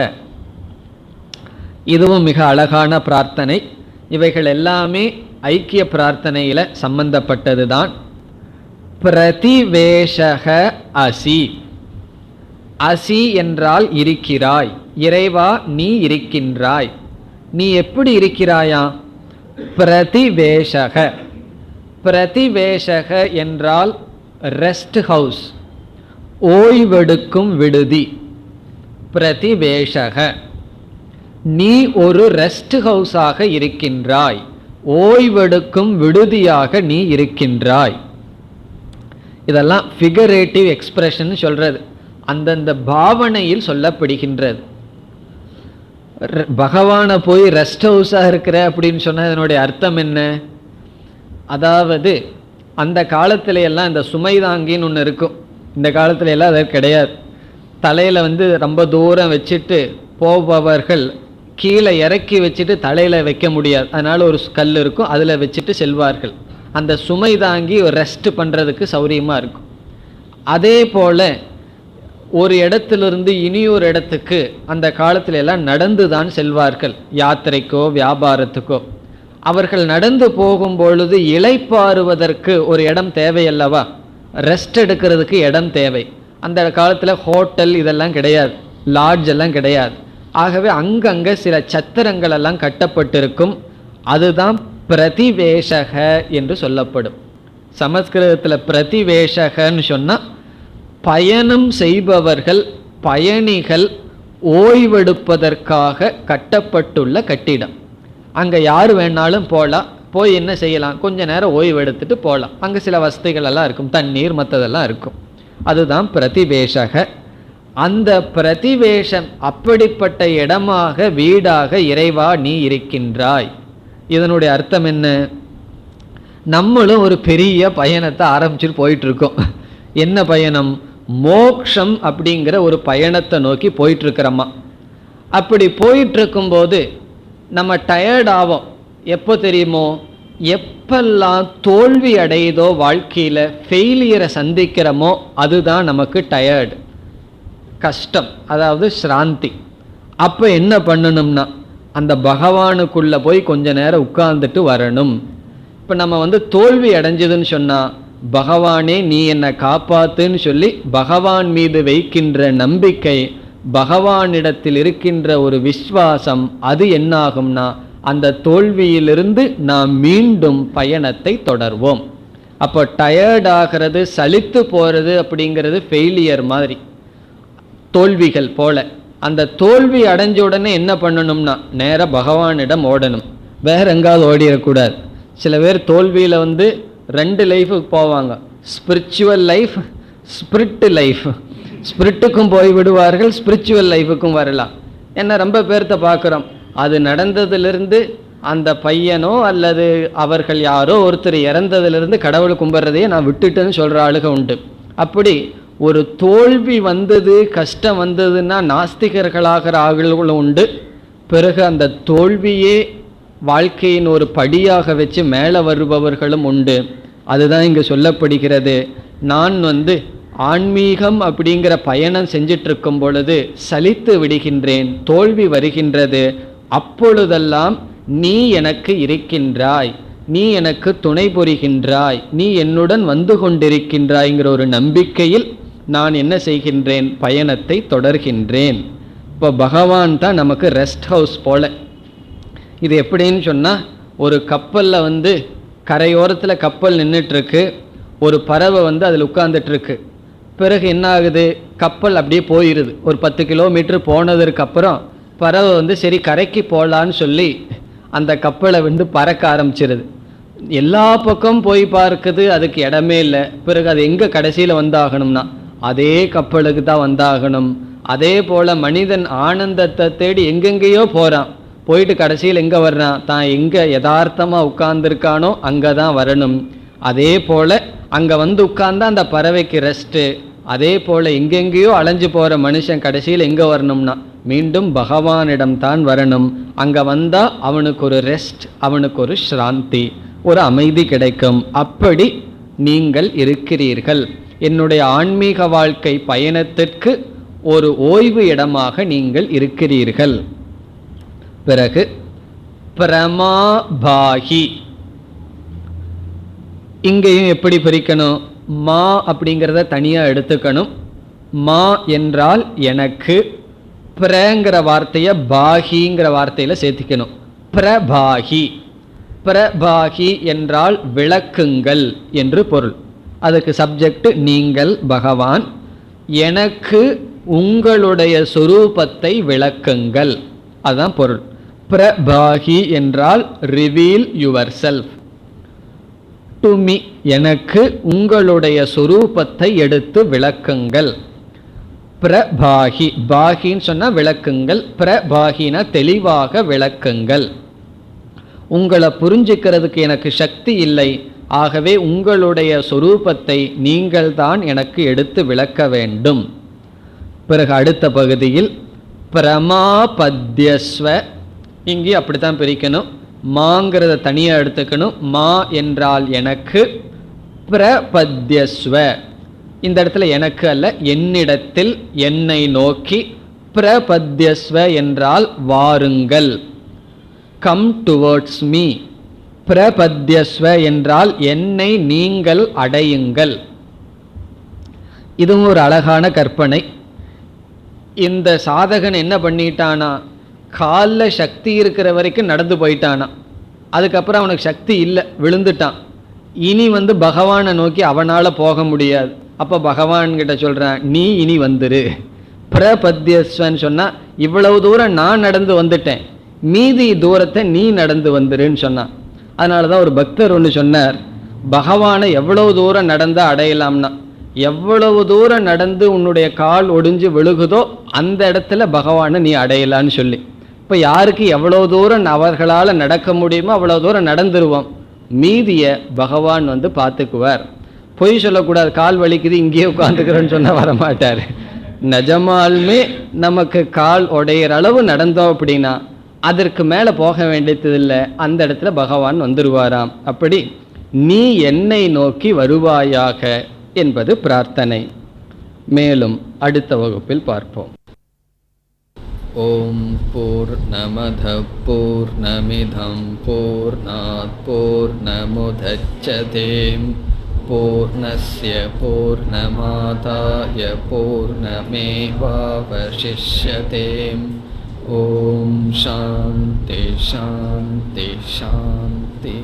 இதுவும் மிக அழகான பிரார்த்தனை. இவைகள் எல்லாமே ஐக்கிய பிரார்த்தனையில் சம்பந்தப்பட்டது தான். பிரதிவேஷக அசி. அசி என்றால் இருக்கிறாய். இறைவா நீ இருக்கின்றாய். நீ எப்படி இருக்கிறாயா? பிரதிவேஷக. பிரதிவேஷக என்றால் ரெஸ்ட் ஹவுஸ், ஓய்வெடுக்கும் விடுதி. பிரதிவேஷக, நீ ஒரு ரெஸ்ட் ஹவுஸாக இருக்கின்றாய், ஓய்வெடுக்கும் விடுதியாக நீ இருக்கின்றாய். இதெல்லாம் ஃபிகரேட்டிவ் எக்ஸ்பிரஷன் சொல்றது, அந்தந்த பாவனையில் சொல்லப்படுகின்றது. பகவானை போய் ரெஸ்ட் ஹவுஸாக இருக்கிற அப்படின்னு சொன்னால் இதனுடைய அர்த்தம் என்ன? அதாவது அந்த காலத்துல எல்லாம் இந்த சுமைதாங்கின்னு ஒன்று இருக்கும். இந்த காலத்துல எல்லாம் அது கிடையாது. தலையில் ரொம்ப தூரம் வச்சுட்டு போபவர்கள் கீழே இறக்கி வச்சுட்டு தலையில் வைக்க முடியாது. அதனால் ஒரு கல் இருக்கும், அதில் வச்சுட்டு செல்வார்கள். அந்த சுமை தாங்கி ரெஸ்ட் பண்ணுறதுக்கு சௌரியமாக இருக்கும். அதே போல் ஒரு இடத்திலிருந்து இனியொரு இடத்துக்கு அந்த காலத்துல எல்லாம் நடந்து தான் செல்வார்கள், யாத்திரைக்கோ வியாபாரத்துக்கோ. அவர்கள் நடந்து போகும் பொழுது இளைப்பாறுவதற்கு ஒரு இடம் தேவையல்லவா? ரெஸ்ட் எடுக்கிறதுக்கு இடம் தேவை. அந்த காலத்தில் ஹோட்டல் இதெல்லாம் கிடையாது, லாட்ஜ் எல்லாம் கிடையாது. ஆகவே அங்கங்கே சில சத்திரங்கள் எல்லாம் கட்டப்பட்டிருக்கும். அதுதான் பிரதிவேஷக என்று சொல்லப்படும். சமஸ்கிருதத்தில் பிரதிவேஷகன்னு சொன்னால் பயணம் செய்பவர்கள், பயணிகள் ஓய்வெடுப்பதற்காக கட்டப்பட்டுள்ள கட்டிடம். அங்கே யார் வேணாலும் போகலாம். போய் என்ன செய்யலாம்? கொஞ்ச நேரம் ஓய்வு எடுத்துட்டு போகலாம். அங்கே சில வசதிகள் எல்லாம் இருக்கும், தண்ணீர் மற்றதெல்லாம் இருக்கும். அதுதான் பிரதிவேஷக. அந்த பிரதிவேஷம் அப்படிப்பட்ட இடமாக, வீடாக இறைவா நீ இருக்கின்றாய். இதனுடைய அர்த்தம் என்ன? நம்மளும் ஒரு பெரிய பயணத்தை ஆரம்பிச்சுட்டு போயிட்டு இருக்கோம். என்ன பயணம்? மோக்ஷம் அப்படிங்கிற ஒரு பயணத்தை நோக்கி போயிட்டு இருக்கிறோமா. அப்படி போயிட்டு இருக்கும்போது நம்ம டயர்ட் ஆவோம். எப்போ தெரியுமோ? எப்பெல்லாம் தோல்வி அடையுதோ, வாழ்க்கையில் ஃபெயிலியரை சந்திக்கிறோமோ, அதுதான் நமக்கு டயர்டு, கஷ்டம், அதாவது ஸ்ராந்தி. அப்போ என்ன பண்ணணும்னா அந்த பகவானுக்குள்ளே போய் கொஞ்ச நேரம் உட்கார்ந்துட்டு வரணும். இப்போ நம்ம தோல்வி அடைஞ்சதுன்னு சொன்னால், பகவானே நீ என்னை காப்பாத்துன்னு சொல்லி பகவான் மீது வைக்கின்ற நம்பிக்கை, பகவானிடத்தில் இருக்கின்ற ஒரு விஸ்வாசம், அது என்னாகும்னா அந்த தோல்வியிலிருந்து நாம் மீண்டும் பயணத்தை தொடர்வோம். அப்போ டயர்ட் ஆகிறது, சலித்து போகிறது அப்படிங்கிறது ஃபெயிலியர் மாதிரி, தோல்விகள் போல. அந்த தோல்வி அடைஞ்ச உடனே என்ன பண்ணணும்னா நேராக பகவானிடம் ஓடணும், வேற எங்காவது ஓடிடக்கூடாது. சில பேர் தோல்வியில் 2 லைஃபுக்கு போவாங்க, ஸ்பிரிச்சுவல் லைஃப், ஸ்பிரிட் லைஃப். ஸ்பிரிட்டுக்கும் போய் விடுவார்கள், ஸ்பிரிச்சுவல் லைஃபுக்கும் வரலாம். என்ன ரொம்ப பேர்த்த பார்க்குறோம், அது நடந்ததுலேருந்து அந்த பையனோ அல்லது அவர்கள் யாரோ ஒருத்தர் இறந்ததிலிருந்து கடவுளை கும்பிட்றதையே நான் விட்டுட்டேன்னு சொல்கிற ஆளுக உண்டு. அப்படி ஒரு தோல்வி வந்தது, கஷ்டம் வந்ததுன்னா நாஸ்திகர்களாகிற ஆளுகளும் உண்டு. பிறகு அந்த தோல்வியே வாழ்க்கையின் ஒரு படியாக வச்சு மேலே வருபவர்களும் உண்டு. அதுதான் இங்கே சொல்லப்படுகிறது. நான் ஆன்மீகம் அப்படிங்கிற பயணம் செஞ்சிட்ருக்கும் பொழுது சலித்து விடுகின்றேன், தோல்வி வருகின்றது. அப்பொழுதெல்லாம் நீ எனக்கு இருக்கின்றாய், நீ எனக்கு துணை புரிகின்றாய், நீ என்னுடன் வந்து கொண்டிருக்கின்றாய்ங்கிற ஒரு நம்பிக்கையில் நான் என்ன செய்கின்றேன், பயணத்தை தொடர்கின்றேன். இப்போ பகவான் தான் நமக்கு ரெஸ்ட் ஹவுஸ் போல. இது எப்படின்னு சொன்னால், ஒரு கப்பலில் கரையோரத்தில் கப்பல் நின்றுட்டுருக்கு, ஒரு பறவை அதில் உட்கார்ந்துட்டுருக்கு. பிறகு என்ன ஆகுது, கப்பல் அப்படியே போயிடுது. ஒரு 10 கிலோமீட்டர் போனதற்கு அப்புறம் பறவை சரி கரைக்கு போகலான்னு சொல்லி அந்த கப்பலை பறக்க ஆரம்பிச்சிருது. எல்லா பக்கம் போய் பார்க்குது, அதுக்கு இடமே இல்லை. பிறகு அது எங்கே கடைசியில் வந்தாகணும்னா அதே கப்பலுக்கு தான் வந்தாகணும். அதே போல் மனிதன் ஆனந்தத்தை தேடி எங்கெங்கேயோ போகிறான், போயிட்டு கடைசியில் எங்கே வர்றான், தான் எங்கே யதார்த்தமாக உட்கார்ந்துருக்கானோ அங்கே தான் வரணும். அதே போல் அங்கே உட்கார்ந்தா அந்த பறவைக்கு ரெஸ்ட்டு. அதே போல் எங்கெங்கேயோ அலைஞ்சு போகிற மனுஷன் கடைசியில் எங்கே வரணும்னா மீண்டும் பகவானிடம் தான் வரணும். அங்கே வந்தால் அவனுக்கு ஒரு ரெஸ்ட், அவனுக்கு ஒரு சாந்தி, ஒரு அமைதி கிடைக்கும். அப்படி நீங்கள் இருக்கிறீர்கள். என்னுடைய ஆன்மீக வாழ்க்கை பயணத்திற்கு ஒரு ஓய்வு இடமாக நீங்கள் இருக்கிறீர்கள். பிறகு பிரமாபாகி, இங்கேயும் எப்படி பிரிக்கணும், மா அப்படிங்கிறத தனியாக எடுத்துக்கணும். மா என்றால் எனக்கு, பிரங்கிற வார்த்தையை பாகிங்கிற வார்த்தையில் சேர்த்திக்கணும். பிரபாகி, பிரபாகி என்றால் விளக்குங்கள் என்று பொருள். அதுக்கு சப்ஜெக்ட் நீங்கள் பகவான். எனக்கு உங்களுடைய சொரூபத்தை விளக்குங்கள், அதுதான் பொருள். பிரபாகி என்றால் reveal your self to me, எனக்கு உங்களுடைய சொரூபத்தை எடுத்து விளக்குங்கள். பிரபாகி, பாகின்னு சொன்னால் விளக்குங்கள், பிரபாகினா தெளிவாக விளக்குங்கள். உங்களை புரிஞ்சுக்கிறதுக்கு எனக்கு சக்தி இல்லை, ஆகவே உங்களுடைய சொரூபத்தை நீங்கள் தான் எனக்கு எடுத்து விளக்க வேண்டும். பிறகு அடுத்த பகுதியில் பிரமாபத்யஸ்வ, இங்கே அப்படித்தான் பிரிக்கணும். மாங்கிறத தனியாக எடுத்துக்கணும். மா என்றால் எனக்கு, பிரபத்யஸ்வ இந்த இடத்துல எனக்கு அல்ல, என்னிடத்தில், என்னை நோக்கி. பிரபத்யஸ்வ என்றால் வாருங்கள், கம் டுவர்ட்ஸ் மீ. பிரபத்யஸ்வ என்றால் என்னை நீங்கள் அடையுங்கள். இதுவும் ஒரு அழகான கற்பனை. இந்த சாதகன் என்ன பண்ணிட்டானா, காலில் சக்தி இருக்கிற வரைக்கும் நடந்து போயிட்டானா, அதுக்கப்புறம் அவனுக்கு சக்தி இல்லை, விழுந்துட்டான். இனி பகவானை நோக்கி அவனால் போக முடியாது. அப்போ பகவான்கிட்ட சொல்கிறான், நீ இனி வந்துரு. பிரபத்யஸ்வன்னு சொன்னால் இவ்வளவு தூரம் நான் நடந்து வந்துட்டேன், மீதி தூரத்தை நீ நடந்து வந்துருன்னு சொன்னான். அதனால தான் ஒரு பக்தர் ஒன்று சொன்னார், பகவானை எவ்வளவு தூரம் நடந்தால் அடையலாம்னா, எவ்வளவு தூரம் நடந்து உன்னுடைய கால் ஒடிஞ்சு விழுகுதோ அந்த இடத்துல பகவானை நீ அடையலான்னு சொல்லி. இப்போ யாருக்கு எவ்வளோ தூரம் அவர்களால் நடக்க முடியுமோ அவ்வளோ தூரம் நடந்துருவோம், மீதியை பகவான் பார்த்துக்குவார். பொய் சொல்லக்கூடாது, கால் வலிக்குது இங்கேயே உட்காந்துக்கிறேன்னு சொன்னால் வரமாட்டார். நிஜமாலுமே நமக்கு கால் உடையிற அளவு நடந்தோம் அப்படின்னா அதற்கு மேலே போக வேண்டியதில்லை, அந்த இடத்துல பகவான் வந்துடுவாராம். அப்படி நீ என்னை நோக்கி வருவாயாக என்பது பிரார்த்தனை. மேலும் அடுத்த வகுப்பில் பார்ப்போம். ஓம் பூர்ணமத பூர்ணமிதம் பூர்ணாத் பூர்ணமுதச்யதே பூர்ணஸ்ய பூர்ணமாதாய பூர்ணமேவாவசிஷ்யதே. ஓம் சாந்தி சாந்தி சாந்தி.